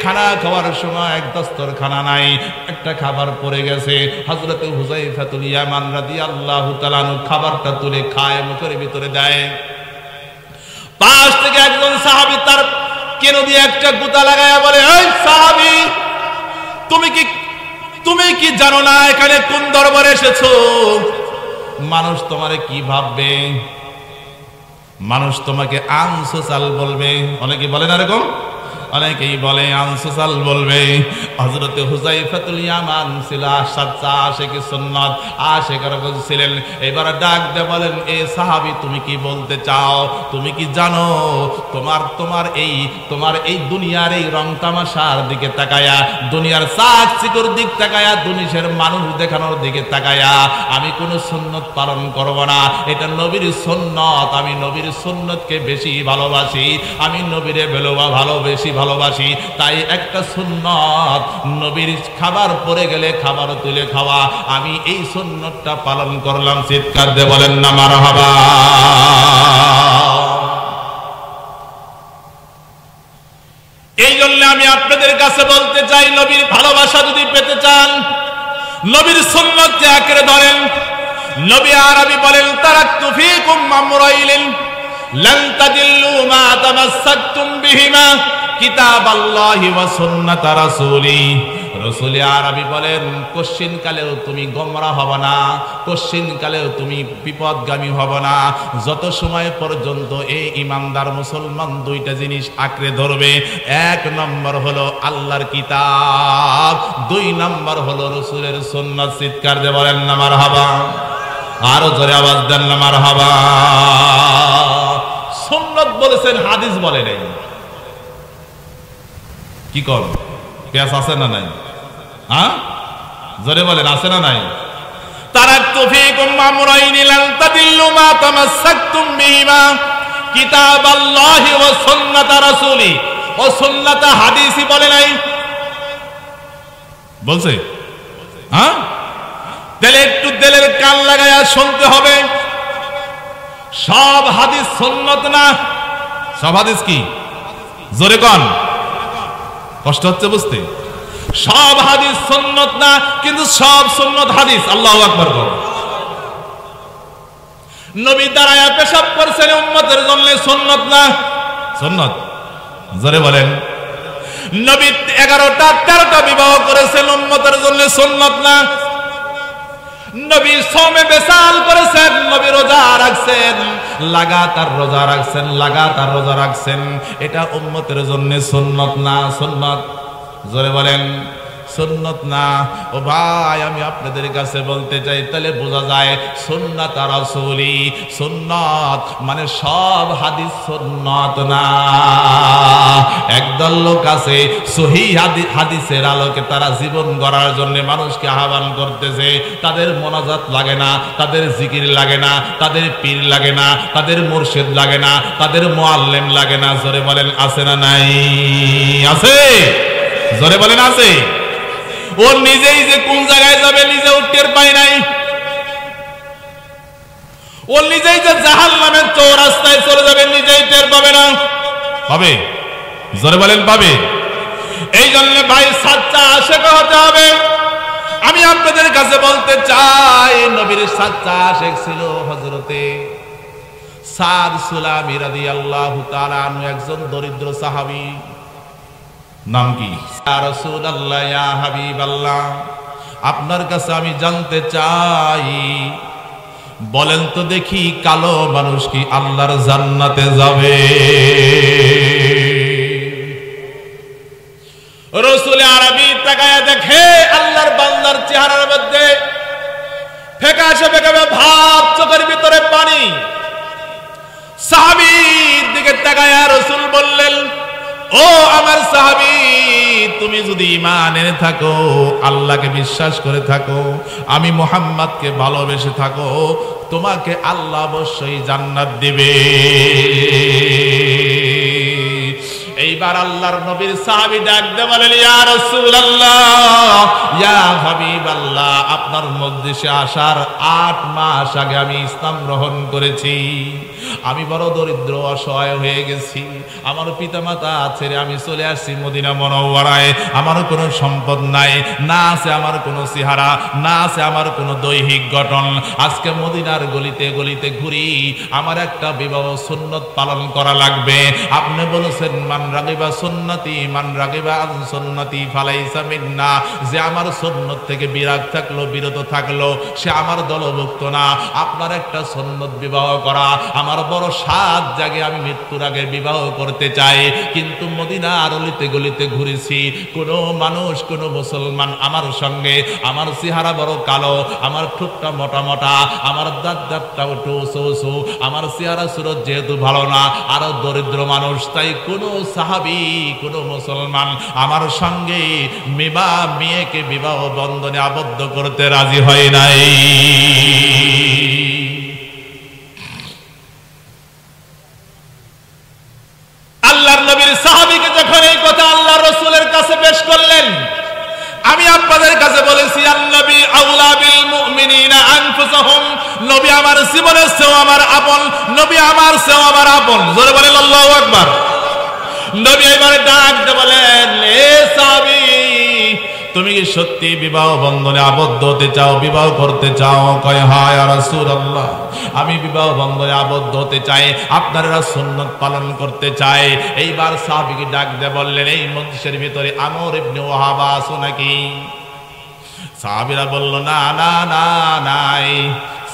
খানা খাওয়ার সময় এক দস্তরখানা নাই, একটা খাবার পড়ে গেছে। হযরত হুযায়ফাতুল ইয়ামান রাদিয়াল্লাহু তাআলা আনহু খাবারটা তুলে খায়, মুখের ভিতরে দেয়। পাশ থেকে একজন সাহাবী তার কেন দিয়ে একটা গুতা লাগায়া বলে, এই সাহাবী, তুমি কি জানো না এখানে কোন দরবারে এসেছো? মানুষ তোমারে কি ভাববে? মানুষ তোমাকে আনসোসাল বলবে। অনেকে বলে না এরকম, অনেকেই বলে আনসোসাল বলবে। হযরত হুযায়ফাতুল ইয়ামান ছিল সাচ্চা আশিক সুন্নাত, আশিক রাসূল ছিলেন। এবার ডাক দিয়ে বলেন, এ সাহাবী, তুমি কি বলতে চাও? তুমি কি জানো তোমার এই দুনিয়ার এই রং তামাশার দিকে তাকায়া, দুনিয়ার চাক চিকর দিক তাকায়া, দুনিয়ার মানুষ দেখানোর দিকে তাকায়া আমি কোনো সুন্নত পালন করব না। এটা নবীর সুন্নত। আমি নবীর সুন্নতকে বেশি ভালোবাসি, আমি নবীরে বেশি ভালোবাসি। তাই একটা সুন্নত, নবীর খাবার পড়ে গেলে খাবার তুলে খাওয়া, আমি এই সুন্নতটা পালন করলাম। চিৎকার দিয়ে বলেন না মারহাবা। এই জন্য আমি আপনাদের কাছে বলতে চাই, নবীর ভালোবাসা যদি পেতে চান, নবীর সুন্নতকে আঁকড়ে ধরেন। নবী আরবি বলেন, তারাকতু ফীকুম আমরাইন লান তাদিল্লু মা তামাসসাকতুম বিহিমা কিতাবাল্লাহি ওয়া সুন্নাত রাসূলি। রাসূল আরবি বলেন, কোশ্চিন কালেও তুমি গোমরাহ হবে না, কোশ্চিন কালেও তুমি বিপদগামী হবে না, যত সময় পর্যন্ত এই ইমানদার মুসলমান দুইটা জিনিস আঁকড়ে ধরবে। এক নম্বর হলো আল্লাহর কিতাব, দুই নম্বর হলো রাসূলের সুন্নাত। চিৎকার দিয়ে বলেন না মারহাবা। আরো জোরে আওয়াজ দেন না মারহাবা। সুন্নাত বলেছেন, হাদিস বলে নাই। কি কর পেঁয়াজ আছে না নাই? হ্যাঁ, জোরে বলেন, আছে না নাই? তারাকতু ফীকুম আমরাইন লান তাদিল্লু মা তামাসসাকতুম বিহিমা কিতাবাল্লাহি ওয়া সুন্নাত রাসূলি। ও সুন্নাত হাদিসই বলে নাই, বলছে? হ্যাঁ, তাহলে একটু দিলের কান লাগায়া শুনতে হবে। সব হাদিস সুন্নাত না। সব হাদিস কি? জোরে কোন, কষ্ট হচ্ছে বুঝতে। সব হাদিস সুন্নাত না, কিন্তু সব সুন্নাত হাদিস। আল্লাহু আকবার। নবী দাঁড়ায়া পেশাব করছেন উম্মতের জন্য, সুন্নাত না? সুন্নাত। জোরে বলেন। নবী 11টা 13টা বিবাহ করেছেন উম্মতের জন্য, সুন্নাত না? নবী সওমে বেসাল করেছেন, নবী রোজা রাখছেন, লাগাতার রোজা রাখছেন। এটা উম্মতের জন্য সুন্নাত না? সুন্নাত। জোরে বলেন, সুন্নাত না। ও ভাই, আমি আপনাদের কাছে বলতে চাই, তাহলে বোঝা যায় সুন্নাত রাসূলি। সুন্নাত মানে সব হাদিস সুন্নাত না। একদল লোক আছে সহিহ হাদিসের আলোকে তারা জীবন গড়ার জন্য মানুষকে আহ্বান করতেছে। তাদের মোনাজাত লাগে না, তাদের জিকির লাগে না, তাদের পীর লাগে না, তাদের মুর্শিদ লাগে না, তাদের মুআল্লিম লাগে না। জোরে বলেন, আছে না নাই? আছে। জোরে বলেন, আছে। ও নিজেই যে কোন জায়গায় যাবে নিজেও টের পায় নাই। ও নিজেই যে জাহান্নামের চৌরাস্তায় চলে যাবে নিজেই টের পাবে না। পাবে? জোরে বলেন, পাবে। এই জন্য ভাই, সাচ্চা আশিক হতে হবে। আমি আপনাদের কাছে বলতে চাই, নবীর সাচ্চা আশিক ছিল হযরতে সাদ সুলামি রাদিয়াল্লাহু তাআলা আনহু একজন দরিদ্র সাহাবী। নাম কি? ইয়া রাসূলুল্লাহ, ইয়া হাবিবাল্লাহ, আপনার কাছে আমি জানতে চাই, বলেন তো দেখি কালো মানুষ কি আল্লাহর জান্নাতে যাবে? রাসূল আরবি তাকায়া দেখে আল্লাহর বান্দার চেহারার মধ্যে ফ্যাকাশে ফ্যাকাশে ভাব, চোখের ভিতরে পানি। সাহাবীর দিকে তাকায়া রাসূল বললেন, ও আমার সাহাবী, তুমি যদি ঈমান এনে থাকো, আল্লাহকে বিশ্বাস করে থাকো, আমি মুহাম্মদকে ভালোবেসে থাকো, তোমাকে আল্লাহ অবশ্যই জান্নাত দিবে। এইবার আল্লাহর নবীর সাহাবী ডাক দিয়ে বলেন, ইয়া রাসূলুল্লাহ, ইয়া হাবিবাল্লাহ, আপনার মজলিসে আসার 8 মাস আগে আমি ইসলাম গ্রহণ করেছি। আমি বড় দরিদ্র অসহায় হয়ে গেছি। আমার পিতামাতা ছেড়ে আমি চলে আসছি মদিনা মুনাওয়ারায়। আমার কোনো সম্পদ নাই, না আছে আমার কোনো চেহারা, না আছে আমার কোনো দৈহিক গঠন। আজকে মদিনার গলিতে গলিতে ঘুরি, আমার একটা বিবাহ সুন্নত পালন করা লাগবে। আপনি বলেছেন, মান রাগিবা সুন্নতি মান রাগিবা আন সুন্নতি ফালাইসা মিন্না, যে আমার সুন্নত থেকে বিরাগ থাকলো, বিরত থাকলো, সে আমার দলভুক্ত না। আপনার একটা সুন্নত বিবাহ করা আমার বড় সাধ জাগে, আমি মৃত্যুর আগে বিবাহ করতে চাই। কিন্তু মদিনার অলিতে গলিতে ঘুরেছি, কোনো মানুষ, কোনো মুসলমান আমার সঙ্গে, আমার চেহারা বড় কালো, আমার ঠোঁটটা মোটা মোটা, আমার দাঁতটা উঁচু উঁচু, আমার চেহারা সুরত যেহেতু ভালো না, আরো দরিদ্র মানুষ, তাই কোনো সাহাবী, কোনো মুসলমান আমার সঙ্গে মেয়েকে বিবাহ বন্ধনে আবদ্ধ করতে রাজি হয় নাই। আল্লাহর নবীর সাহাবীকে যখন এই কথা আল্লাহর রাসূলের কাছে পেশ করলেন, আমি আপনাদের কাছে বলেছি, আন-নবী আউলা বিল মুমিনিনা আনফুসাহুম, নবী আমার জীবনের চেয়েও আমার আপন, নবী আমার চেয়েও আমার আপন। জোরে বলেন আল্লাহু আকবার। নবী এবারে ডাক দিয়ে বলেন, এ সাহাবী, তুমি কি সত্যি বিবাহ বন্ধনে আবদ্ধ হতে চাও, বিবাহ করতে চাও? কয়, হ্যাঁ ইয়া রাসূলুল্লাহ, আমি বিবাহ বন্ধনে আবদ্ধ হতে চাই, আপনারা সুন্নত পালন করতে চাই। এইবার সাহাবীকে ডাক দিয়ে বললেন, এই মজলিসের ভিতরে আমর ইবনে ওয়াহাবা আছো নাকি? সাহাবীরা বলল, না না না, নাই।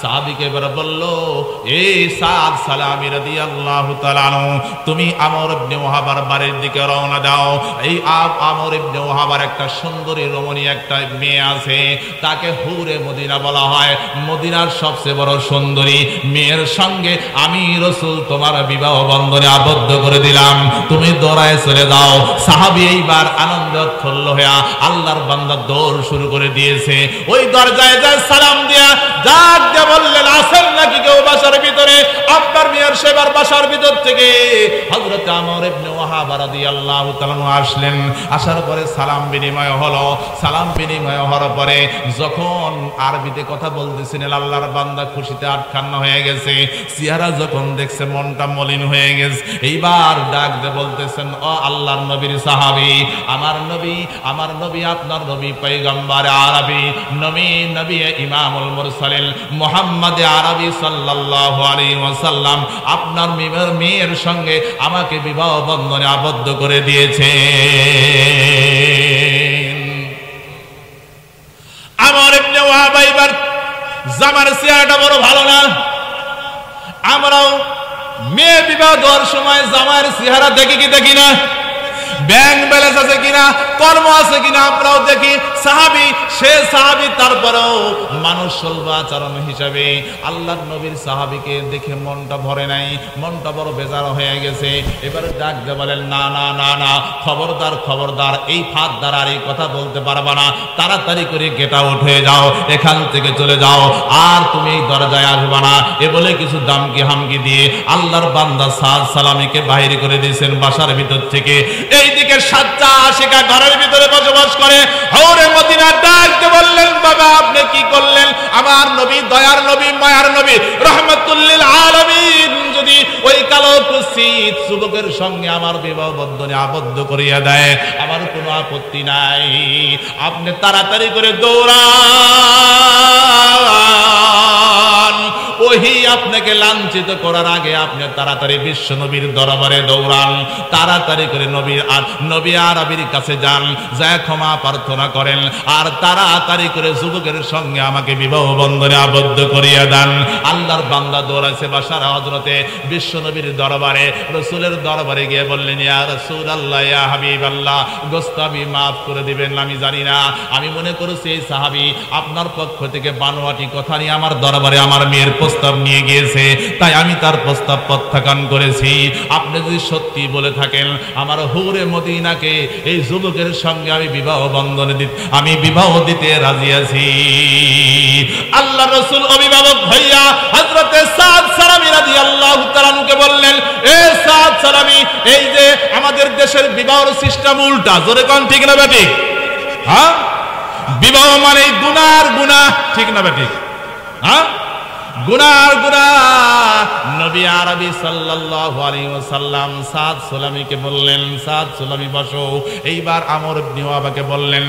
সাহাবীকে এবার বলল, এই সাদ সালামি রাদিয়াল্লাহু তাআলা আনহু, তুমি আমর ইবনে ওয়াহাবার বাড়ির দিকে রওনা দাও। এই আমর ইবনে ওয়াহাবার একটা সুন্দরী রমণী একটা মেয়ে আছে, তাকে হুরে মদিনা বলা হয়। মদিনার সবচেয়ে বড় সুন্দরী মেয়ের সঙ্গে আমি রাসূল তোমার বিবাহ বন্ধনে আবদ্ধ করে দিলাম, তুমি দৌড়ায় চলে যাও। সাহাবী এইবার আনন্দে উৎফুল্ল হয়ে আল্লাহর বান্দা দৌড় শুরু করে দিয়েছে। ওই দরজায় যায় সালাম দিয়া ডাক দিয়ে বললেন, আসেন নাকি কেউ বাসার ভিতরে? আপনার মেয়ের সেবার বাসার ভিতর থেকে হযরত আমর ইবনে ওয়াহাব রাদিয়াল্লাহু তাআলা আসলেন। আসার পরে সালাম বিনিময় হলো। সালাম বিনিময় হওয়ার পরে যখন আরবিতে কথা বলতেছিলেন, আল্লাহর বান্দা খুশিতে আটখান্ন হয়ে গেছে। চেহারা যখন দেখছে মনটা মলিন হয়ে গেছে। এইবার ডাক দিয়ে বলতেছেন, ও আল্লাহর নবীর সাহাবী, আমার নবী আপনার নবী পয়গম্বর আরবি, নবী ইমামুল মুরসালিন মুহাম্মদ আরবি সাল্লাল্লাহু আলাইহি ওয়াসাল্লাম আপনার মেয়ের সঙ্গে আমাকে বিবাহ বন্ধনে আবদ্ধ করে দিয়েছে। আমর ইবনে ওয়াহাব এবার জামার চেহারাটা বড় ভালো না। আমরাও মেয়ে বিবাহ দেওয়ার সময় জামার চেহারা দেখি কি দেখি না? ব্যাংক ব্যালেন্স আছে কিনা, কর্ম আছে কিনা আমরাও দেখি। সাহাবী সে সাহাবী, তারপরেও মানুষ সলবা আচরণ হিসাবে আল্লাহর নবীর সাহাবীকে দেখে মনটা ভরে নাই, মনটা বড় বেজার হয়ে গেছে। এবারে ডাক দিয়ে বলেন, না না না না, খবরদার খবরদার, এই ফাঁদ দ্বারা আর এই কথা বলতে পারবা না, তাড়াতাড়ি করে গেট আউট হয়ে যাও, এখান থেকে চলে যাও, আর তুমি এই দরজায় আসবা না। এ বলে কিছু দামকি হামকি দিয়ে আল্লাহর বান্দা সাদ সালামীকে বাহির করে দিয়েছেন বাসার ভিতর থেকে। এইদিকে সাজ্জা আশিকা ঘরের ভিতরে বসবাস করে। হৌরে মদিনা ডাক দিয়ে বললেন, বাবা আপনি কি করলেন? আমার নবী, দয়ার নবী, মায়ার নবী, রহমাতুল লিল আলামিন যদি ওই কালো কুৎসিত যুবকের সঙ্গে আমার বিবাহ বন্ধনে আবদ্ধ করিয়া দেয়, আমার কোনো আপত্তি নাই। আপনি তাড়াতাড়ি করে দৌড়ান, ওহি আপনাকে লাঞ্ছিত করার আগে আপনি তাড়াতাড়ি বিশ্ব নবীর দরবারে দৌড়ান, তাড়াতাড়ি করে নবী আরবির কাছে যান, যায় ক্ষমা প্রার্থনা করেন, আর তাড়াতাড়ি করে যুবকের সঙ্গে আমাকে বিবাহ বন্ধনে আবদ্ধ করিয়ে দেন। আল্লাহর বান্দা দৌড়াইছে বাসার হযরতে বিশ্ব নবীর দরবারে, রাসূলের দরবারে গিয়ে বললেন, ইয়া রাসূলুল্লাহ, ইয়া হাবিবাল্লাহ, গোস্তাবি মাফ করে দিবেন, আমি জানি না, আমি মনে করেছি এই সাহাবী আপনার পক্ষ থেকে বানোয়াটি কথা নিয়ে আমার দরবারে আমার মেয়ের প্রস্তাব নিয়ে গিয়েছে, তাই আমি তার প্রস্তাব প্রত্যাখ্যান করেছি। আপনি যদি সত্যি বলে থাকেন আমার হুরে মদিনাকে এই যুবকের সঙ্গে আমি বিবাহ দিতে রাজি আছি। আল্লাহ রাসূল অভিভাবক ভাইয়া হযরতে সাদ সালামী রাদিয়াল্লাহু তাআলা কে বললেন, এ সাদ সালামী, এই যে আমাদের দেশের বিবাহের সিস্টেম উল্টা, জোরে কোন ঠিক না বেঠিক? হ্যাঁ, বিবাহ মানে গুনার গুনাহ, ঠিক না বেঠিক? হ্যাঁ, গুনার গুনাহ। নবী আরবি সাল্লাল্লাহু আলাইহি ওয়াসাল্লাম সাদ সালামীকে বললেন, সাদ সালামী বসো। এইবার আমর ইবনে ওয়াহাবকে বললেন,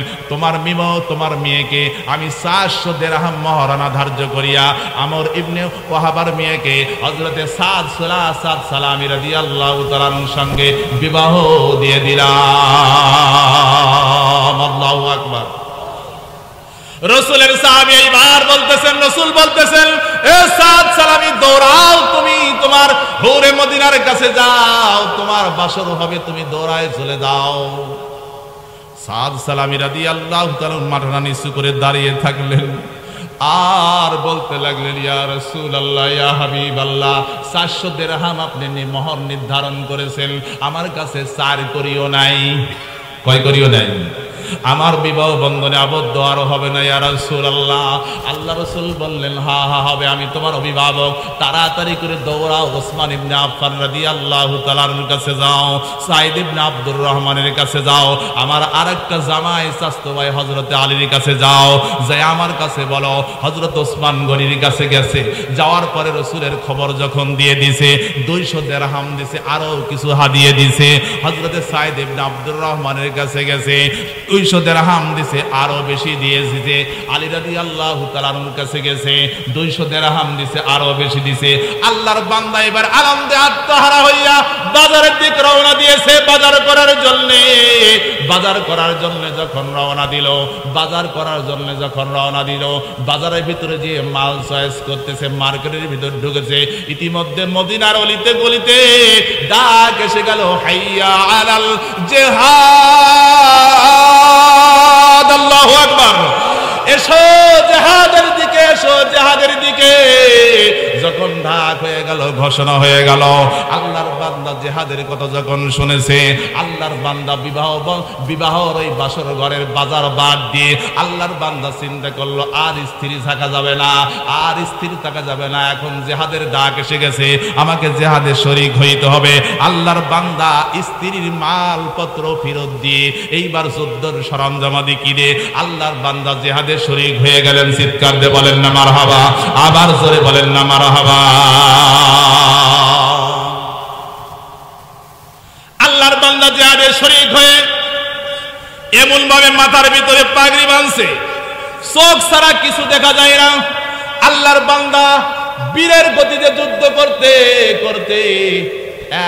তোমার মেয়েকে আমি 400 দিরহাম মহরানা ধার্য করিয়া আমর ইবনে ওয়াহাবার মেয়েকে হযরতে সাদ সালামী রাদিয়াল্লাহু তাআলার সঙ্গে বিবাহ দিয়ে দিলাম। আল্লাহু আকবার। রাসূলের সাহাবী এইবার বলতেছেন, রাসূল বলতেছেন, এ সাদ সালামী, দৌড়াও, তুমি তোমার হুরে মদিনার কাছে যাও, তোমার বাসর হবে, তুমি দৌড়ায় চলে যাও। সাদ সালামী রাদিয়াল্লাহু তাআলা মাথা নিচু করে দাঁড়িয়ে থাকলেন আর বলতে লাগলেন, ইয়া রাসূলুল্লাহ, ইয়া হাবিবাল্লাহ, 400 দিরহাম আপনি মোহর নির্ধারণ করেছেন, আমার কাছে 4 করিও নাই। কয় করিও নাই? আমার বিবাহ বন্ধনে আবদ্ধ আর হবে না ইয়া রাসূলুল্লাহ। আল্লাহ রাসূল বললেন, হ্যাঁ হ্যাঁ হবে, আমি তোমার অভিভাবক, তাড়াতাড়ি করে দৌড়াও, ওসমান ইবনে আফফান রাদিয়াল্লাহু তাআলার কাছে যাও, সাঈদ ইবনে আব্দুর রহমানের কাছে যাও, আমার আরেকটা জামাই চাচতো ভাই হযরতে আলীর কাছে যাও, যাই আমার কাছে বলো হযরত ওসমান গনির কাছে গেছে। যাওয়ার পরে রাসূলের খবর যখন দিয়ে দিয়েছে, 200 দিরহাম দিয়েছে, আরো কিছু হাদিয়া দিয়েছে। হযরতে সাঈদ ইবনে আব্দুর রহমানের কাছে গেছে, 200 দিরহাম দিছে, আরো বেশি দিয়েছে। আলী রাদিয়াল্লাহু তাআলার কাছে গেছে, 200 দিরহাম দিছে, আরো বেশি দিছে। আল্লাহর বান্দা এবার আনন্দে আত্মহারা হইয়া বাজারের দিকে রওনা দিয়েছে বাজার করার জন্য। যখন রওনা দিল, বাজারের ভিতরে যে মাল চয়েস করতেছে, মার্কেটের ভিতর ঢুকেছে, ইতিমধ্যে মদিনার অলিতে গলিতে ডাক এসে গেল, হাইয়া আলাল জিহাদ, আল্লাহু আকবার, এসো জিহাদের দিকে, এসো জিহাদের দিকে। যখন ডাক হয়ে গেল, ঘোষণা হয়ে গেল, আল্লাহর বান্দা জিহাদের কথা যখন শুনেছে, আল্লাহর বান্দা বিবাহর ওই বাসর ঘরের বাজার বাদ দিয়ে আল্লাহর বান্দা চিন্তা করলো, আর স্থির থাকা যাবে না, এখন জিহাদের ডাক এসে গেছে, আমাকে জিহাদে শরীক হইতে হবে। আল্লাহর বান্দা স্ত্রীর মালপত্র ফেরত দিয়ে এইবার যুদ্ধের সরঞ্জামাদি কিনে আল্লাহর বান্দা জিহাদে শরীক হয়ে গেলেন। চিৎকার দিয়ে বলেন না মারহাবা, আবার জোরে বলেন না মারহাবা। আল্লাহর বান্দা জিহাদে শরীক হয়ে এমন ভাবে মাথার ভিতরে পাগড়ি বাঁধছে, চোখ ছাড়া কিছু দেখা যায় না। আল্লাহর বান্দা বীরের গতিতে যুদ্ধ করতে করতে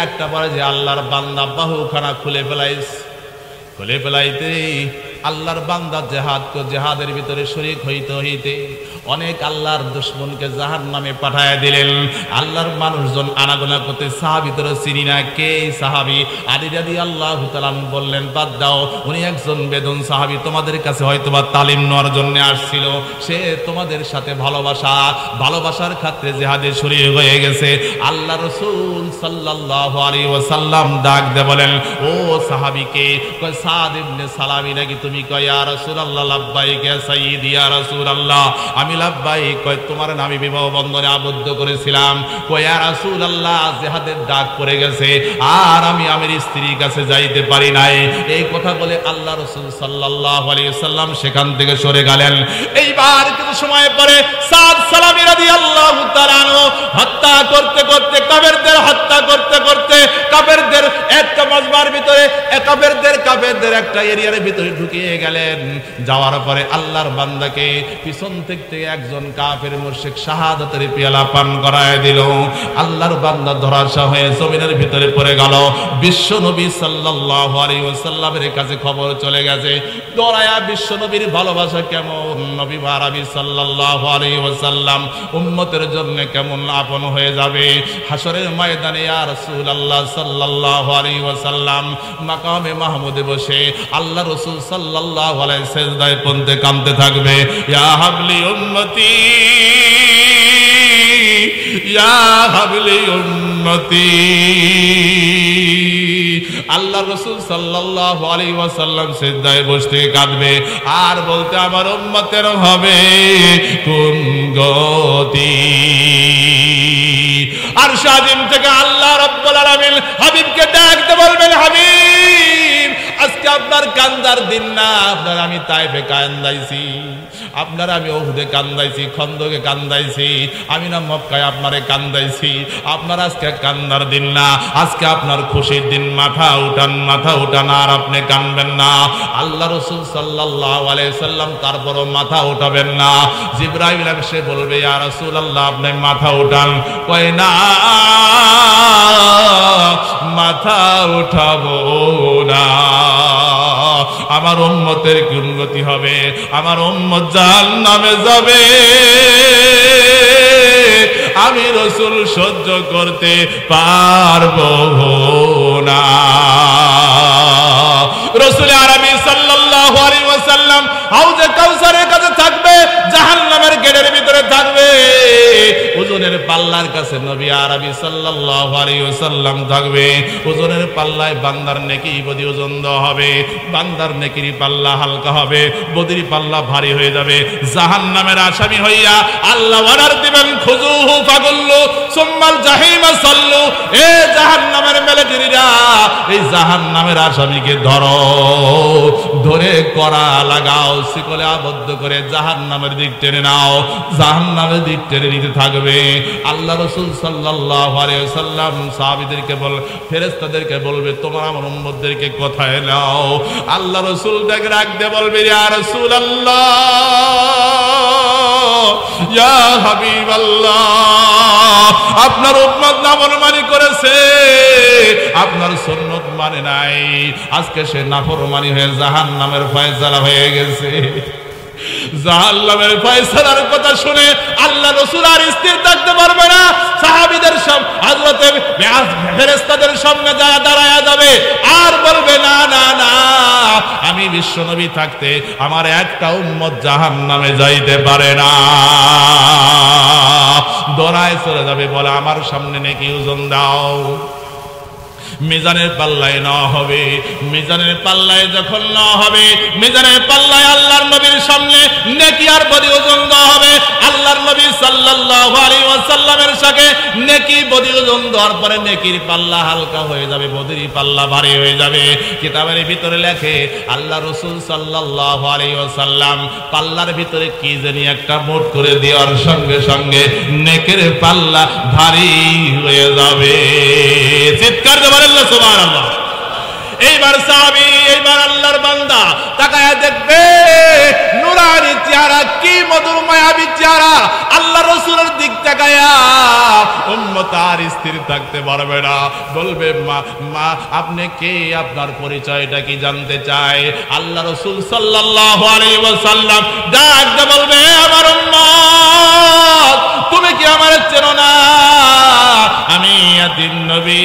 একটা পরে যে আল্লাহর বান্দা বাহুখানা খুলে ফেলাইতে আল্লাহর বান্দা জেহাদের ভিতরে শরীক হইতে অনেক আল্লাহর দুশমনকে জাহান্নামে পাঠায় দিলেন। আল্লাহর মানুষজন আনাগোনা করতে, সাহাবী তো চিনি না কে সাহাবী। আলী রাদিয়াল্লাহু তাআলা বললেন, বাদ দাও, উনি একজন বেদুন সাহাবী, তোমাদের কাছে হয়তোবা তালিম নেওয়ার জন্য আসছিল, সে তোমাদের সাথে ভালোবাসার ক্ষেত্রে জিহাদে শরীক হয়ে গেছে। আল্লাহ রাসূল সাল্লাল্লাহু আলাইহি ওয়াসাল্লাম ডাক দিয়ে বলেন, ও সাহাবীকে, কয় সাদ ইবনে সালামী নাকি? তুমি কয় ইয়া রাসূলুল্লাহ, লাব্বাইক ইয়া সাইয়্যিদি, ইয়া রাসূলুল্লাহ, আমি লাব্বাইক। কয় তোমার আমি বিবাহ বন্ধনে আবদ্ধ করেছিলাম। কয় ইয়া রাসূলুল্লাহ, জিহাদের ডাক পড়ে গেছে আর আমি আমার স্ত্রীর কাছে যাইতে পারি নাই। এই কথা বলে আল্লাহ রাসূল সাল্লাল্লাহু আলাইহি ওয়াসাল্লাম সেখান থেকে সরে গেলেন। এইবার কিছু সময় পরে সাদ সালামী রাদিয়াল্লাহু তাআলা হত্যা করতে কাফেরদের হত্যা করতে কাফেরদের একটা মজমার ভিতরে কাফেরদের ময়দানের একটা এরিয়ার ভিতরে ঢুকিয়ে গেলেন। যাওয়ার পরে আল্লাহর বান্দাকে পিছন থেকে একজন কাফের মুশরিক শাহাদাতের পেয়ালা পান করায় দিল। আল্লাহর বান্দা ধরাশা হয়ে জমিনের ভিতরে পড়ে গেল। বিশ্ব নবী সাল্লাল্লাহু আলাইহি ওয়াসাল্লামের কাছে খবর চলে গেছে। দৌড়ায়া বিশ্ব নবীর ভালোবাসা কেমন, নবী আরবি সাল্লাল্লাহু আলাইহি ওয়াসাল্লাম উম্মতের জন্য কেমন আপন হয়ে যাবে। হাসরের ময়দানে ইয়া রাসূলুল্লাহ সাল্লাল্লাহু আলাইহি ওয়াসাল্লাম মাকামে মাহমুদে বসে আল্লাহ রাসূল সাল্লাল্লাহু আলাইহি সিজদায় পড়তে কাঁদতে থাকবে, ইয়া হাবলি উম্মতি, ইয়া হাবলি উম্মতি। আল্লাহ রাসূল সাল্লাল্লাহু আলাইহি ওয়াসাল্লাম সিজদায় বসতে কাঁদবে আর বলতে, আমার উম্মতের হবে কোন গতি। আর শাদিম থেকে আল্লাহ রাব্বুল আলামিন হাবিবকে ডাকতে বলবেন, হাবিব আজকে আপনার কান্দার দিন না, আপনার আমি তাইফে কান্দাইছি, আপনার আমি উহুদে কান্দাইছি, খন্দকে কান্দাইছি, আমি না মক্কায় আপনারে কান্দাইছি, আপনার আজকে কান্দার দিন না, আজকে আপনার খুশির দিন, মাথা উঠান, মাথা উঠান, আর আপনি কানবেন না। আল্লাহ রাসূল সাল্লাল্লাহু আলাইহি সাল্লাম তারপরও মাথা উঠাবেন না। জিবরাইল এসে বলবে, ইয়া রাসূলুল্লাহ আপনি মাথা উঠান। কয় না, মাথা উঠাবো না, আমার উম্মতের কোন গতি হবে, আমার উম্মত জাহান্নামে যাবে, আমি রাসূল সহ্য করতে পারবো না। রাসূল আরবি সাল্লাল্লাহু আলাইহি ওয়াসাল্লাম হাউজে কাউসারের কাছে থাকবে, জাহান্নামের গেটের ভিতরে থাকবে, ওজনের পাল্লার কাছে নবী আরবি সাল্লাল্লাহু আলাইহি ওয়াসাল্লাম থাকবে। ওজনের পাল্লায় বান্দার নেকি বদি ওজন দেওয়া হবে, বান্দার নেকির পাল্লা হালকা হবে, বদির পাল্লা ভারী হয়ে যাবে। জাহান্নামের আসামি হইয়া আল্লাহ অর্ডার দিবেন, খুযুহু ফাগুল্লু সুম্মাল জাহিমা সাল্লু। এ জাহান্নামের মিলিটারিরা, এই জাহান্নামের আসামিকে ধরো, ধরে কড়া লাগাও, শিকলে আবদ্ধ করে জাহান্নামের দিক টেনে নাও, জাহান্নামের দিক টেনে নিতে থাকবে। আল্লাহ রাসূল সাল্লাল্লাহু আলাইহি ওয়াসাল্লাম সাহাবীদেরকে ফেরেশতাদেরকে বলবে, তোমরা আমার উম্মতদেরকে কোথায় নাও। আল্লাহ রাসূল ডাক রাখতে বলবে, ইয়া রাসূলুল্লাহ, ইয়া হাবিবাল্লাহ, আপনার উম্মত নাফরমানি করেছে, আপনার সুন্নাত মানে নাই, আজকে সে নাফরমানি হয়ে জাহান্নামের ফয়সালা হয়ে গেছে। জাহান্নামের ফয়সালার কথা শুনে আল্লাহ রাসূল আর স্থির থাকতে পারবে না। সাহাবীদের সব হযরতে ফেরেশতাদের সামনে দাঁড়ায়া যাবে আর বলবে, না না না, আমি বিশ্বনবী থাকতে আমার একটা উম্মত জাহান্নামে যাইতে পারে না। দৌড়ায় চলে যাবে, বলে আমার সামনে নেকি ওজন দাও। মিজানের পাল্লায় নেওয়া হবে, মিজানের পাল্লায় যখন নেওয়া হবে, মিজানের পাল্লায় আল্লাহর নবীর সামনে নেকি আর বদি ওজন দেওয়া হবে। আল্লাহর নবী সাল্লাল্লাহু আলাইহি ওয়াসাল্লামের সাথে নেকি বদি ওজন দেওয়ার পরে নেকির পাল্লা হালকা হয়ে যাবে, বদির পাল্লা ভারী হয়ে যাবে। কিতাবের ভিতরে লেখে আল্লাহ রাসূল সাল্লাল্লাহু আলাইহি ওয়াসাল্লাম পাল্লার ভিতরে কি জানি একটা মুঠ করে দেওয়ার সঙ্গে সঙ্গে নেকির পাল্লা ভারী হয়ে যাবে। চিৎকার দেবেন সুবহানাল্লাহ। এইবার সাহাবী, এইবার আল্লাহর বান্দা তাকায়া দেখবে নূরানি চেহারা, কি মধুর মায়াবী চেহারা, আল্লাহ রাসূলের দিক তাকায়া উম্মত আর স্থির থাকতে পারবে না, বলবে, মা আপনি কে, আপনার পরিচয়টা কি জানতে চায়। আল্লাহ রাসূল সাল্লাল্লাহু আলাইহি ওয়াসাল্লাম ডাক দিয়ে বলবে, আমার উম্মত, তুমি কি আমারে চেনো না? আমি ইয়াতিম নবী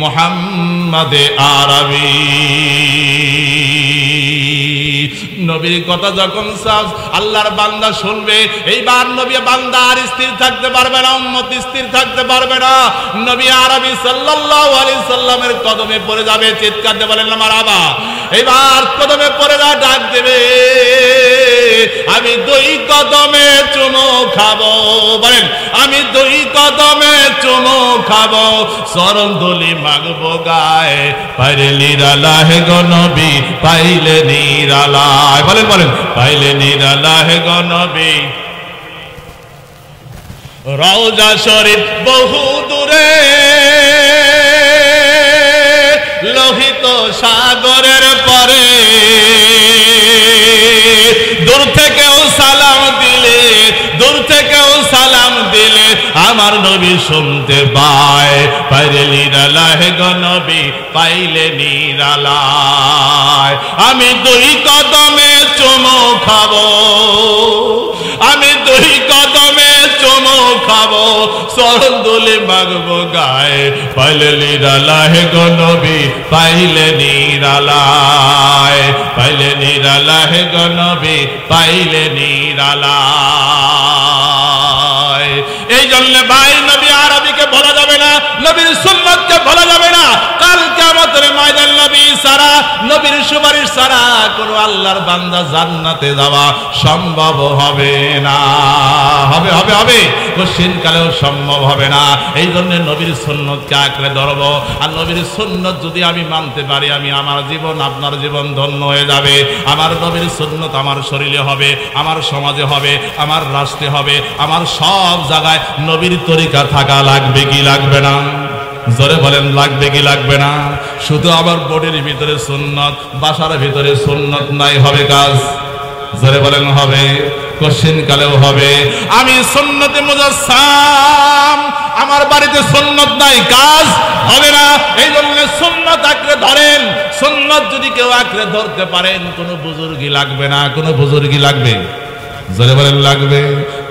মুহাম্মদ আরবি। নবীর কথা যখন আল্লাহর বান্দা শুনবে, এইবার নবী বান্দা আর স্থির থাকতে পারবে না, উম্মত স্থির থাকতে পারবে না। নবী আরবি সাল্লাল্লাহু আলাইহি সাল্লামের কদমে পড়ে যাবে, চিৎকার দিয়ে বলেন মারহাবা। এইবার কদমে পড়ে যা ডাক দেবে, আমি দুই কদমে চুমো খাবো, বলেন আমি দুই কদমে চুমো খাবো, চরণ ধুলি মাগবো গায়ে, পাইলে নিরালাহে গো নবী, পাইলে নিরালায়, বলেন বলেন পাইলে নিরালাহে গো নবী। রওজা শরীফ বহু দূরে, লোহিত সাগরের নবী শুনতে পায়, পাইলে নিরালায় গো নবী পাইলে নিরালায়। আমি দুই কদমে চুমো খাবো, আমি দুই কদমে চুমো খাবো, চরণ ধুলি মাগবো গায়ে, পাইলে নিরালায় গো নবী পাইলে নিরালায়, পাইলে নিরালায় গো নবী পাইলে নিরালায়। এই জন্য ভাই নবী আরবিকে বলা যাবে না, নবীর সুন্নতকে বলা যাবে না। কাল কিয়ামতের ময়দান নবী ছাড়া, নবীর সুপারিশ ছাড়া কোনো আল্লাহর বান্দা জান্নাতে যাওয়া সম্ভব হবে না। হবে হবে হবে কোশ্চিন কালেও সম্ভব হবে না। এই জন্য নবীর সুন্নতকে আঁকড়ে ধরবো। আর নবীর সুন্নত যদি আমি মানতে পারি, আমি আমার জীবন আপনার জীবন ধন্য হয়ে যাবে। আমার নবীর সুন্নত আমার শরীরে হবে, আমার সমাজে হবে, আমার রাষ্ট্রে হবে, আমার সব জায়গায় নবীর তরিকা থাকা লাগবে কি লাগবে না? জোরে বলেন, লাগবে কি লাগবে না? শুধু আমার বডির ভিতরে সুন্নত, বাসার ভিতরে সুন্নত নাই, হবে কাজ? জোরে বলেন হবে, কোশ্চিন কালেও হবে। আমি সুন্নতে মুজাসসাম, আমার বাড়িতে সুন্নত নাই, কাজ হবে না। এই জন্য সুন্নত আঁকড়ে ধরেন। সুন্নত যদি কেউ আঁকড়ে ধরতে পারেন, কোনো বুজুর্গি লাগবে না। কোনো বুজুর্গি লাগবে? জোরে বলেন, লাগবে?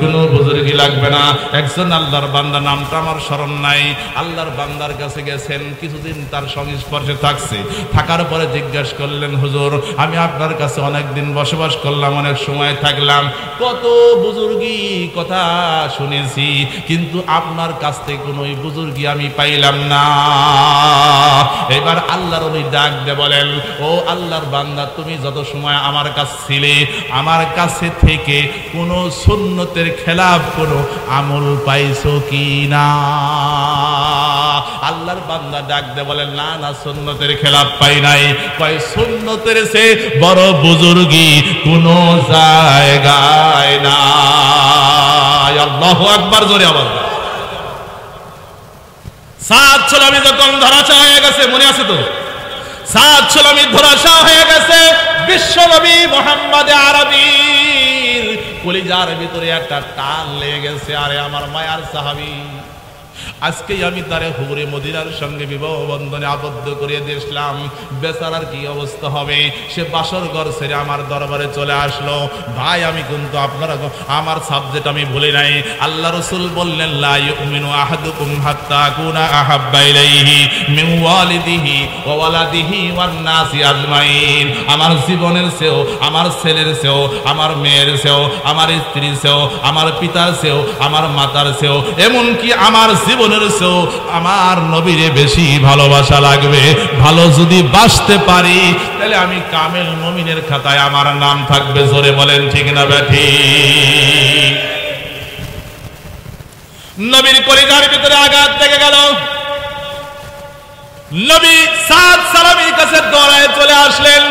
কোনো বুজুর্গি লাগবে না। একজন আল্লাহর বান্দা, নামটা আমার স্মরণ নাই, আল্লাহর বান্দার কাছে গেছেন, কিছুদিন তার সংস্পর্শে থাকছে। থাকার পরে জিজ্ঞাসা করলেন, হুজুর আমি আপনার কাছে অনেক দিন বসবাস করলাম, অনেক সময় থাকলাম, কত বুজুর্গি কথা শুনেছি, কিন্তু আপনার কাছ থেকে কোনো বুজুর্গি আমি পাইলাম না। এবার আল্লাহর ওই ডাক দিয়ে বলেন, ও আল্লাহর বান্দা, তুমি যত সময় আমার কাছে ছিলে, আমার কাছে থেকে কোনো সুন্নতের খেলাফ কোনো আমল পাইছো কি না? আল্লাহর বান্দা ডাক দে বলেন, না না, সুন্নতের খেলাফ পাই নাই। কয়, সুন্নতের সে বড় বুজুর্গি কোনো জায়গায় নাই। আল্লাহু আকবার, জোরে আওয়াজ। সাদ সুলামি যখন ধরাশা হয়ে গেছে, মনে আছে তো? সাদ সুলামি ধরাশা হয়ে গেছে, বিশ্বনবী মুহাম্মদ আরবীর কলিজার ভিতরে একটা টান লেগে গেছে। আরে আমার মায়ার সাহাবী, আজকে আমি তারে হুরে মদিনার সঙ্গে বিবাহ বন্ধনে আবদ্ধ করিয়ে দিয়েছিলাম, বেচারার কি অবস্থা হবে? সে বাসর ঘর ছেড়ে আমার দরবারে চলে আসলো। ভাই আমি কিন্তু আপনারা, আমার সাবজেক্ট আমি ভুলি নাই। আল্লাহ রাসূল বললেন, লা ইউমিনু আহাদুকুম হাত্তা আকুনা আহাব্বা ইলাইহি মিন ওয়ালিদিহি ওয়া ওয়ালাদিহি ওয়ান নাসি আজমাইন। আমার জীবনের চেয়েও, আমার ছেলের চেয়েও, আমার মেয়ের চেয়েও, আমার স্ত্রীর চেয়েও, আমার পিতার চেয়েও, আমার মাতার চেয়েও, এমনকি আমার জীবনের চেয়েও আমার নবীরে বেশি ভালোবাসা লাগবে। ভালো যদি বাসতে পারি, তাহলে আমি কামেল মুমিনের খাতায় আমার নাম থাকবে। জোরে বলেন, ঠিক না ব্যাঠি? নবীর কলিজার ভিতরে আঘাত লেগে গেল। নবী সাদ সালামীর কাছে দৌড়ায় চলে আসলেন।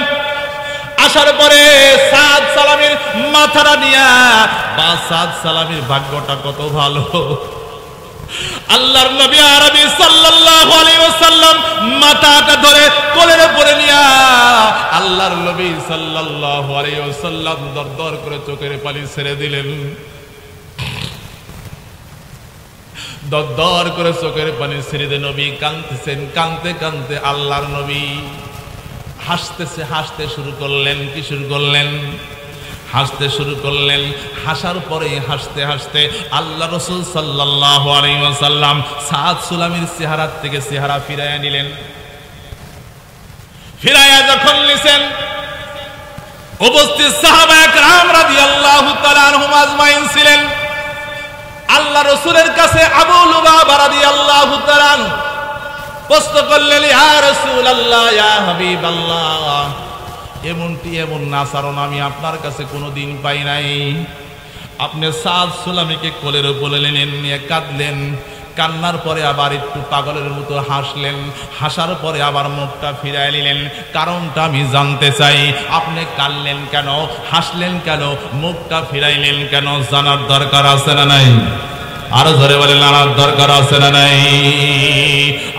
আসার পরে সাদ সালামীর মাথাটা নিয়া, বা সাদ সালামীর ভাগ্যটা কত ভালো, আল্লাহর নবী আরবি সাল্লাল্লাহু আলাইহি ওয়াসাল্লাম মাথাটা ধরে কোলের উপরে নিয়া, আল্লাহর নবী সাল্লাল্লাহু আলাইহি ওয়াসাল্লাম দরদর করে চোখের পানি ছেড়ে দিলেন। দরদর করে চোখের পানি ছেড়ে দিয়ে নবী কাঁদতেছেন। কাঁদতে কাঁদতে আল্লাহর নবী হাসতেছে, হাসতে শুরু করলেন। কি শুরু করলেন? হাসতে শুরু করলেন। হাসার পরে হাসতে হাসতে আল্লাহ রাসূল সাল্লাল্লাহু আলাইহি ওয়াসাল্লাম সাদ সুলামির চেহারা থেকে চেহারা ফিরাইয়া নিলেন। ফিরাইয়া যখন নিছেন, উপস্থিত সাহাবায়ে কেরাম রাদিয়াল্লাহু তাআলা আনহুম আজমাইন ছিলেন। আল্লাহ রাসূলের কাছে আবু লুবাবা রাদিয়াল্লাহু তাআলা প্রশ্ন করলেন, ইয়া রাসূলুল্লাহ, ইয়া হাবিবাল্লাহ, এমনটি এমন আচরণ আমি আপনার কাছে কোনোদিন পাই নাই। আপনি সাদ সুলামিকে কোলের উপরে নিয়ে কাঁদলেন। কান্নার পরে আবার একটু পাগলের মতো হাসলেন। হাসার পরে আবার মুখটা ফিরাই নিলেন। কারণটা আমি জানতে চাই, আপনি কাঁদলেন কেন, হাসলেন কেন, মুখটা ফিরাইলেন কেন, জানার দরকার আছে না নাই? আরো ধরে বলেন নানার দরকার আছে না নাই?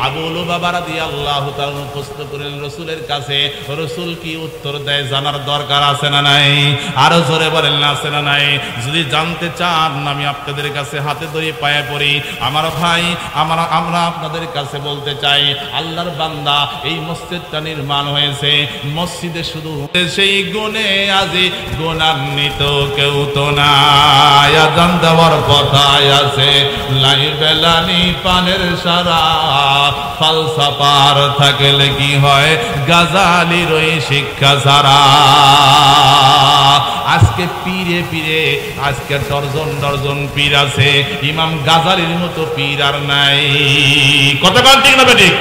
আবু লুবাবা রাদিয়াল্লাহু তাআলা প্রশ্ন করেন রাসূলের কাছে, রাসূল কি উত্তর দেয় জানার দরকার আছে না নাই? আরো জোরে বলেন আছে না নাই? যদি জানতে চান আমি আপনাদের কাছে হাতে ধরে পায়ে পড়ি। আমার ভাই আমরা আপনাদের কাছে বলতে চাই, আল্লাহর বান্দা এই মসজিদটা নির্মাণ হয়েছে, মসজিদে শুধু সেই গুণে আজি গুণান্বিত কেউ তো নাই। আযান দেওয়ার কথায় আছে লাই বেলানি পানের সারা, ফালসাফার থাকলে কি হয় গাজালির ওই শিক্ষা ছাড়া। আজকে পীরে পীরে আজকে ডর্জন ডর্জন পীর আছে, ইমাম গাজালির মতো পীর আর নাই। কতক্ষণ ঠিক না ঠিক?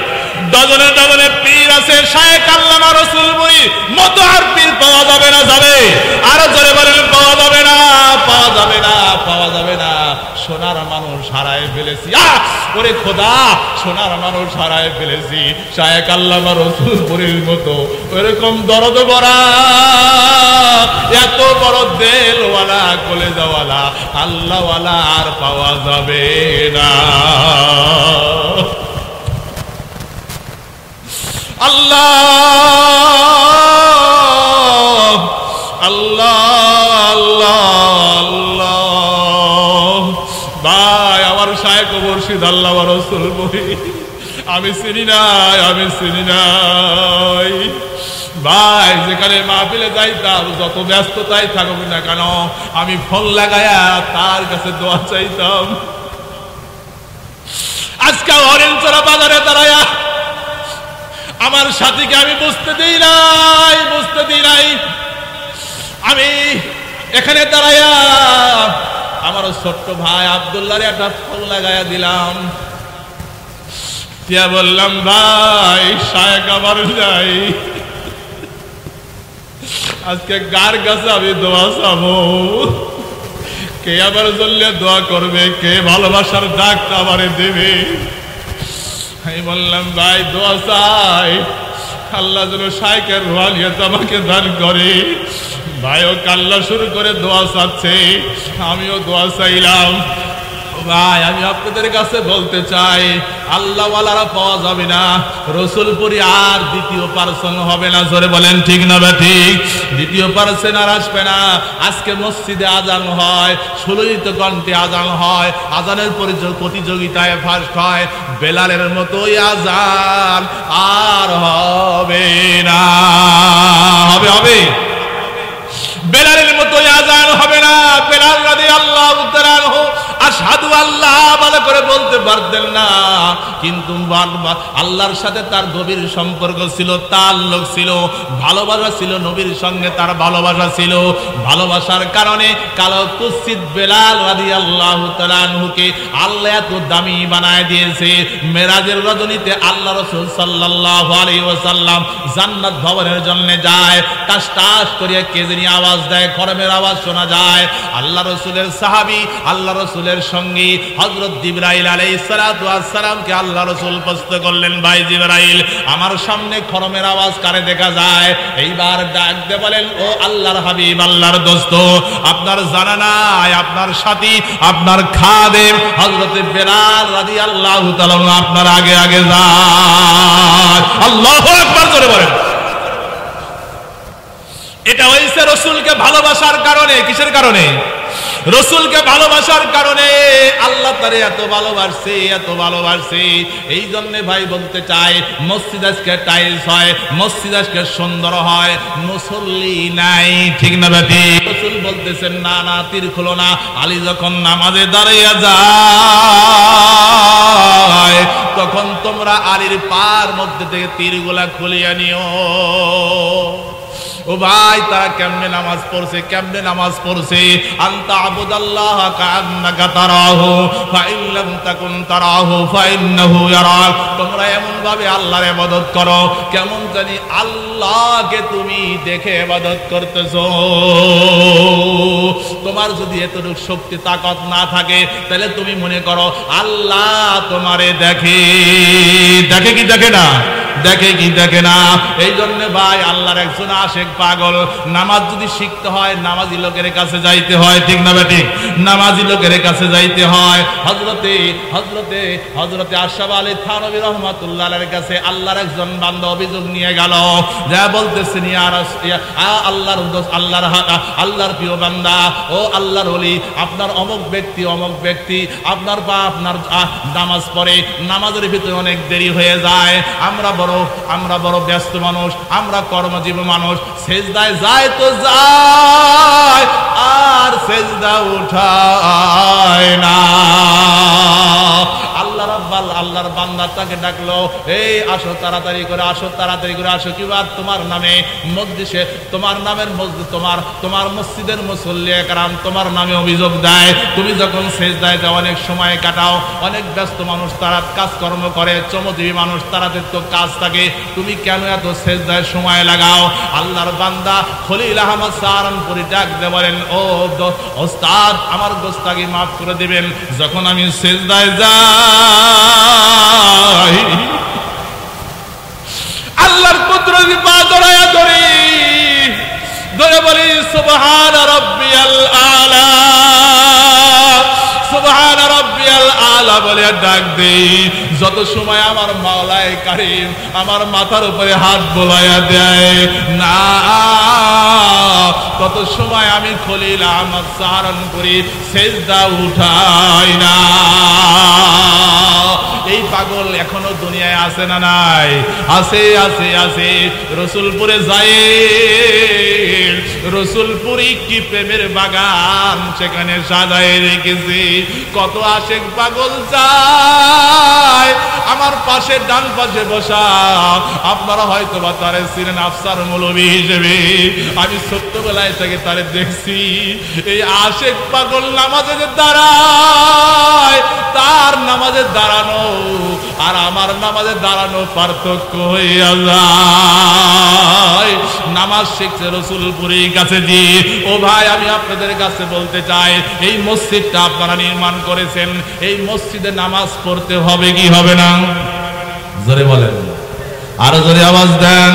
ডজনে ডজনে পীর আছে, শায়েখ আল্লামা রসুলপুরী মতো আর পীর পাওয়া যাবে না? যাবে? আরো জোরে বলেন পাওয়া যাবে না, পাওয়া যাবে না, পাওয়া যাবে না। সোনার মানুষ হারায় ফেলেছি, ওরে খোদা সোনার মানুষ হারায় ফেলেছি। শায়েখ আল্লামা রসুলপুরীর মতো ওরকম দরদ ভরা এত বড় দেলওয়ালা কলেজাওয়ালা আল্লাহওয়ালা আর পাওয়া যাবে না। আল্লাহ আল্লাহ আল্লাহ আল্লাহ। ভাই আমার শায়েখ মুর্শিদ আল্লামা রসুলপুরী আমি চিনি নাই, আমি চিনি নাই। ভাই যেখানে মাহফিলে যাইতাম যত ব্যস্ততাই থাকুক না কেন আমি ফোন লাগায়া তার কাছে দোয়া চাইতাম। আজকে হরিণচরা বাজারে দাঁড়ায়া আমার সাথীকে আমি বুঝতে দিই নাই, বুঝতে দিই নাই। আমি এখানে দাঁড়ায়া আমার ছোট্ট ভাই আব্দুল্লাহর একটা ফোন লাগায়া দিলাম, দিয়া বললাম ভাই শায়েখ আবার যাই, আজকে গার কাছে আমি দোয়া চাবো, কে আবার চললে দোয়া করবে, কে ভালোবাসার ডাকটা আমারে দেবে। আমি বললাম ভাই দোয়া চাই, আল্লাহ যেন শায়েখের রুহানিয়ত আমাকে দান করে। ভাইও কাল্লা শুরু করে দোয়া চাচ্ছে, আমিও দোয়া চাইলাম। ভাই আমি আপনাদের কাছে বলতে চাই আল্লাহওয়ালারা পাওয়া যাবে না, রসুলপুরি আর দ্বিতীয় পার্সন হবে না। জোরে বলেন ঠিক না বা ঠিক? দ্বিতীয় পার্সন আর আসবে না। আজকে মসজিদে আজান হয়, 16 ঘন্টা আজান হয়, আজানের প্রতিযোগিতায় ফার্স্ট হয়, বেলালের মতোই আজান আর হবে না। হবে হবে বেলালের মতোই আজান হবে না। বেলাল রাদিয়াল্লাহু তাআলা আনহু আশহাদু আল্লাহ ভালো করে বলতে পারতেন না, কিন্তু আল্লাহর সাথে তার গভীর সম্পর্ক ছিল, তাল্লুক ছিল, ভালোবাসা ছিল, নবীর সঙ্গে তার ভালোবাসা ছিল। ভালোবাসার কারণে কালো কুসিদ বেলাল রাদিয়াল্লাহু তাআলা আনহুকে আল্লাহ এত দামি বানায় দিয়েছে। মেরাজের রজনীতে আল্লাহ রাসূল সাল্লাল্লাহু আলাইহি ওয়াসাল্লাম জান্নাত ভবনের জন্য যায়, টাস টাস করে কেজনি আওয়াজ দেয়, খরমের আওয়াজ শোনা যায়। আল্লাহ রাসূলের সাহাবী, আল্লাহ রাসূলের সঙ্গী হযরত জিবরাইল আলাইহিস সালাতু ওয়াস সালামকে আল্লাহ রাসূল প্রশ্ন করলেন, ভাই জিবরাইল আমার সামনে খরমের আওয়াজ কারে দেখা যায়? এইবার ডাক দিয়ে বলেন, ও আল্লাহর হাবিব, আল্লাহর দোস্ত, আপনার জানা নাই আপনার সাথী, আপনার খাদেম হযরত বেলাল রাদিয়াল্লাহু তাআলা আপনার আগে আগে যায়। আল্লাহু আকবার জোরে বলেন। এটা হইছে রাসূলকে ভালোবাসার কারণে। কিসের কারণে? রসুলকে ভালোবাসার কারণে। আল্লাহ তারে এত ভালোবাসছে, এত ভালোবাসছে। এই জন্য ভাই বলতে চাই মসজিদ আজকে টাইলস হয়, মসজিদ আজকে সুন্দর হয়, মুসল্লি নাই। ঠিক না বেটি? রসুল বলতেছেন না না তীর খুলো না। আলী যখন নামাজে দাঁড়াইয়া যায় তখন তোমরা আলীর পার মধ্যে থেকে তীরগুলা খুলিয়া নিও। ও ভাই তারা কেমনে নামাজ পড়ছে, কেমনে নামাজ পড়ছে? আনতা আবুদাল্লাহ কান্নাকা তারাহু ফাইন লাম তাকুন তারাহু ফাইন্নাহু ইয়ারাক। তোমরা এমন ভাবে আল্লাহর ইবাদত করো কেমন জানি আল্লাহকে তুমি দেখে ইবাদত করতেছো। তোমার যদি এতটুকু শক্তি তাকত না থাকে তাহলে তুমি মনে করো আল্লাহ তোমারে দেখে। দেখে কি দেখে না? দেখে কি দেখে না? এই জন্য ভাই আল্লাহর একজন আশেক পাগল। নামাজ যদি শিখতে হয় নামাজি লোকের কাছে যাইতে হয়, ঠিক না বেঠিক? নামাজি লোকের কাছে যাইতে হয়। হযরতে আশরাফ আলী থানভী রাহমাতুল্লাহ আলাইহির কাছে আল্লাহর একজন বান্দা অভিযোগ নিয়ে গেল, যা বলতেছেন আল্লাহর প্রিয় বান্দা, ও আল্লাহর ওলি, আপনার অমুক ব্যক্তি আপনার নামাজ পড়ে, নামাজের ভিতরে অনেক দেরি হয়ে যায়, আমরা বড় ব্যস্ত মানুষ, আমরা কর্মজীবী মানুষ, সেজদায় যায় তো যায় আর সেজদা উঠায় না। আল্লাহর বান্দা তাকে ডাকলো, এই আসো তাড়াতাড়ি করে আসো, কিবার তোমার নামে মসজিদে, তোমার নামের মসজিদ, তোমার মসজিদের মুসল্লি একরাম তোমার নামে অভিযোগ দেয়, তুমি যখন সেজদায় যাও অনেক সময় কাটাও, অনেক ব্যস্ত মানুষ তারা কাজকর্ম করে, শ্রমজীবী মানুষ তাদের তো কাজ থাকে, তুমি কেন এত সেজদায় সময় লাগাও? আল্লাহর বান্দা খলিল আহমদ সাহারানপুরি ডাক দিয়ে বলেন, ও ওস্তাদ, আমার গোস্তাগি মাফ করে দিবেন, যখন আমি সেজদায় যাই আল্লাহর কুদরতি পা জড়ায়া ধরে বলি সুবহান রাব্বিয়াল আলা, সুবহান রাব্বিয়াল আলা বলে ডাক দেই। যত সময় আমার মাওলায়ে কারীম আমার মাথার উপরে হাত বোলায়া দেয় না, তত সময় আমি খলিল আহমদ সাহারানপুরি সেজদা উঠাই না। এই পাগল এখনো দুনিয়ায় আছে না নাই? আছে। রসুলপুরে যায়, রসুলপুরি কি প্রেমের বাগান, সেখানে সাজায় রেখেছি। কত আশেক পাগল যায় আমার পাশে, ডান পাশে বসা, আপনারা হয়তো বা তারে ছিলেন আফসার মৌলভী হিসেবে, আমি ছোট্টবেলায় থেকে তারে দেখছি। এই আশেক পাগল নামাজে যে দাঁড়ায়, তার নামাজে দাঁড়ানো আর আমার নামাজে দাঁড়ানো পার্থক্য হইয়া যায়। নামাজ শিখছে রসুলপুরের কাছে দিয়ে। ও ভাই, আমি আপনাদের কাছে বলতে চাই, এই মসজিদটা আপনারা নির্মাণ করেছেন, এই মসজিদে নামাজ পড়তে হবে কি হবে না? জোরে বলেন, আরো জোরে আওয়াজ দেন।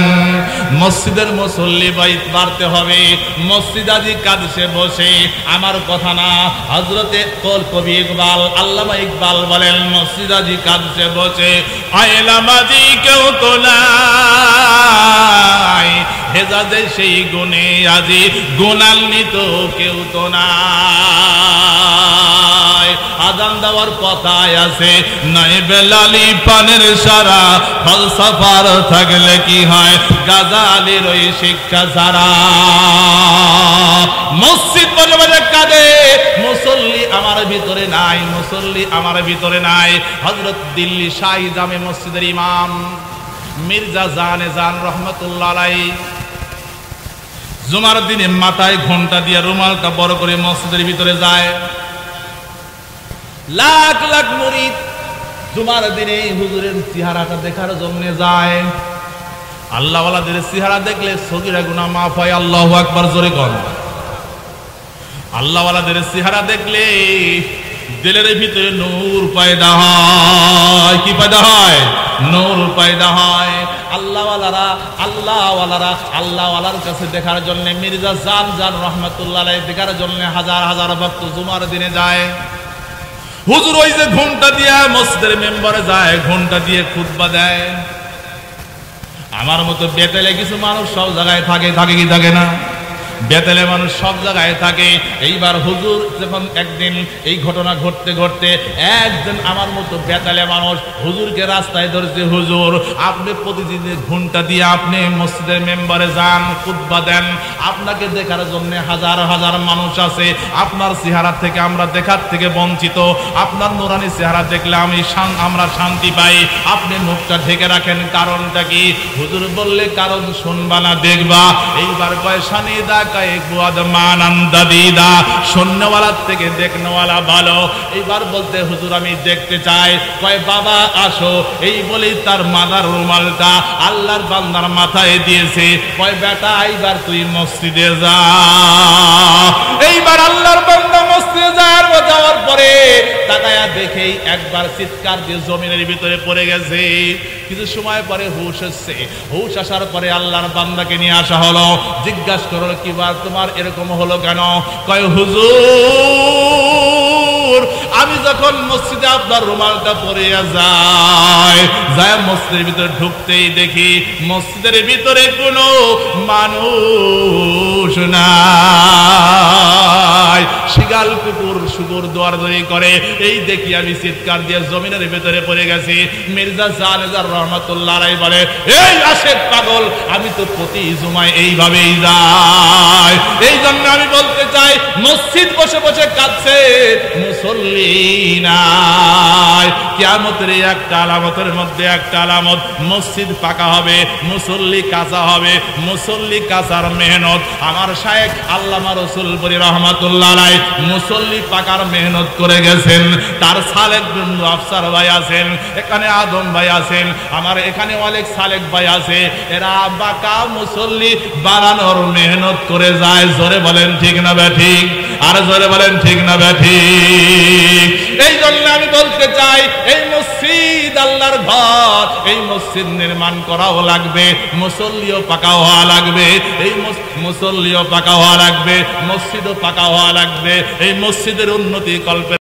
মসজিদের মুসল্লি বাড়তে হবে। মসজিদ আদি কাদসে বসে আমার কথা না, হযরতে কবি ইকবাল, আল্লামা ইকবাল বলেন, মসজিদ আদি কাদসে বসে আয়লামাজি কেউ তো নাই, হেজাজে সেই গুণে আজি গুণান্বিত কেউ তো নাই। আজান দেওয়ার কথায় আছে, নাই বেলালি পানের সারা, ফলসাফার থাকলে কি হয়, গাজালির ওই শিক্ষা ছাড়া। মসজিদ বলে বলে কাঁদে, মুসল্লি আমার ভিতরে নাই, হযরত দিল্লি শাহী জামে মসজিদের ইমাম মির্জা জানে জান রহমতুল্লাহ আলাইহি জুমার দিনে মাথায় ঘোমটা দিয়ে রুমালটা বড় করে মসজিদের ভিতরে যায়। লাখ লাখ মুরিদ জুমার দিনে হুজুরের চেহারাটা দেখার জন্য যায়। আল্লাহওয়ালাদের চেহারা দেখলে সগীরা গুনাহ মাফ হয়। আল্লাহু আকবার, জোরে কোন। আল্লাহওয়ালাদের চেহারা দেখলে দিলের ভিতরে নূর পয়দা হয়। কি পয়দা হয়? নূর পয়দা হয়। আল্লাহওয়ালার কাছে দেখার জন্য মির্জা জান রহমতুল্লাহ আলাইহি দেখার জন্য হাজার হাজার ভক্ত জুমার দিনে যায়। হুজুর ওই যে ঘন্টা দিয়ে মসজিদের মেম্বারে যায়, ঘন্টা দিয়ে খুতবা দেয়। আমার মতো বেতেলে কিছু মানুষ সব জায়গায় থাকে কি থাকে না? বেতেলে মানুষ সব জায়গায় থাকে। এইবার হুজুর যখন একদিন এই ঘটনা ঘটতে ঘটতে একদিন আমার মতো বেতালে মানুষ হুজুরকে রাস্তায় ধরছে, হুজুর আপনি প্রতিদিন ঘন্টা দিয়ে আপনি মসজিদের মেম্বারে যান, খুতবা দেন, আপনাকে দেখার জন্য হাজার হাজার মানুষ আছে, আপনার চেহারা থেকে আমরা দেখার থেকে বঞ্চিত, আপনার নুরানি চেহারা দেখলে আমরা শান্তি পাই, আপনি মুখটা ঢেকে রাখেন, কারণটা কি? হুজুর বললে কারণ শুনবা না দেখবা। এইবার পয়সা নিয়ে শূন্যওয়ালার থেকে দেখনেওয়ালা ভালো। এইবার বলতে হুজুর আমি দেখতে চাই। কয় বাবা আসো। এই বলি তার মাথার রুমালটা আল্লাহর বান্দার মাথায় দিয়েছে। কয় বেটা এইবার তুই মসজিদে যা। এইবার আল্লাহর বান্দা মসজিদে যাওয়ার পরে তাকায়া দেখেই একবার চিৎকার দিয়ে জমিনের ভিতরে পড়ে গেছে। কিছু সময় পরে হুশ আসছে। হুশ আসার পরে আল্লাহর বান্দাকে নিয়ে আসা হলো। জিজ্ঞাসা করলো কিবার তোমার এরকম হলো কেন? কয় হুজুর আমি যখন মসজিদে আপনার রুমালটা পরে যায় মসজিদের ভিতরে ঢুকতেই দেখি মসজিদের ভিতরে কোনো মানুষ নাই। শিগাল কুকুর শুকুর দৌড়াদৌড়ি করে। এই দেখি আমি চিৎকার দিয়ে জমিনের ভিতরে পড়ে গেছি। মির্জা জালেজার রহমাতুল্লাহ আলাইহি বলে এই আশেক পাগল আমি তো প্রতি জুমায় এইভাবেই যাই। এই জন্য আমি বলতে চাই মসজিদ বসে বসে কাঁদছে মুসল্লি নাই। কিয়ামতের একটা আলামতের মধ্যে একটা আলামত মসজিদ পাকা হবে, মুসল্লি কাঁচা হবে। মুসল্লি কাঁচার মেহনত আমার শায়েখ আল্লামা রসুলপুরী রহমাতুল্লাহ আলাইহি মুসল্লি পাকার মেহনত করে গেছেন। তার সালেক বন্ধু আফসার ভাই আছেন, এখানে আদম ভাই আছেন, আমার এখানে অনেক সালেক ভাই আছে। এরা বাঁকা মুসল্লি বানানোর মেহনত করে যায়। জোরে বলেন ঠিক না ব্যাঠিক? আর জোরে বলেন ঠিক না ব্যাঠিক? এই জন্য আমি বলতে চাই এই মসজিদ আল্লাহর ঘর, এই মসজিদ নির্মাণ করাও লাগবে, মুসল্লিও পাকা হওয়া লাগবে। এই মুসল্লিও পাকা হওয়া লাগবে, মসজিদও পাকা হওয়া লাগবে। এই মসজিদের উন্নতি কল্পে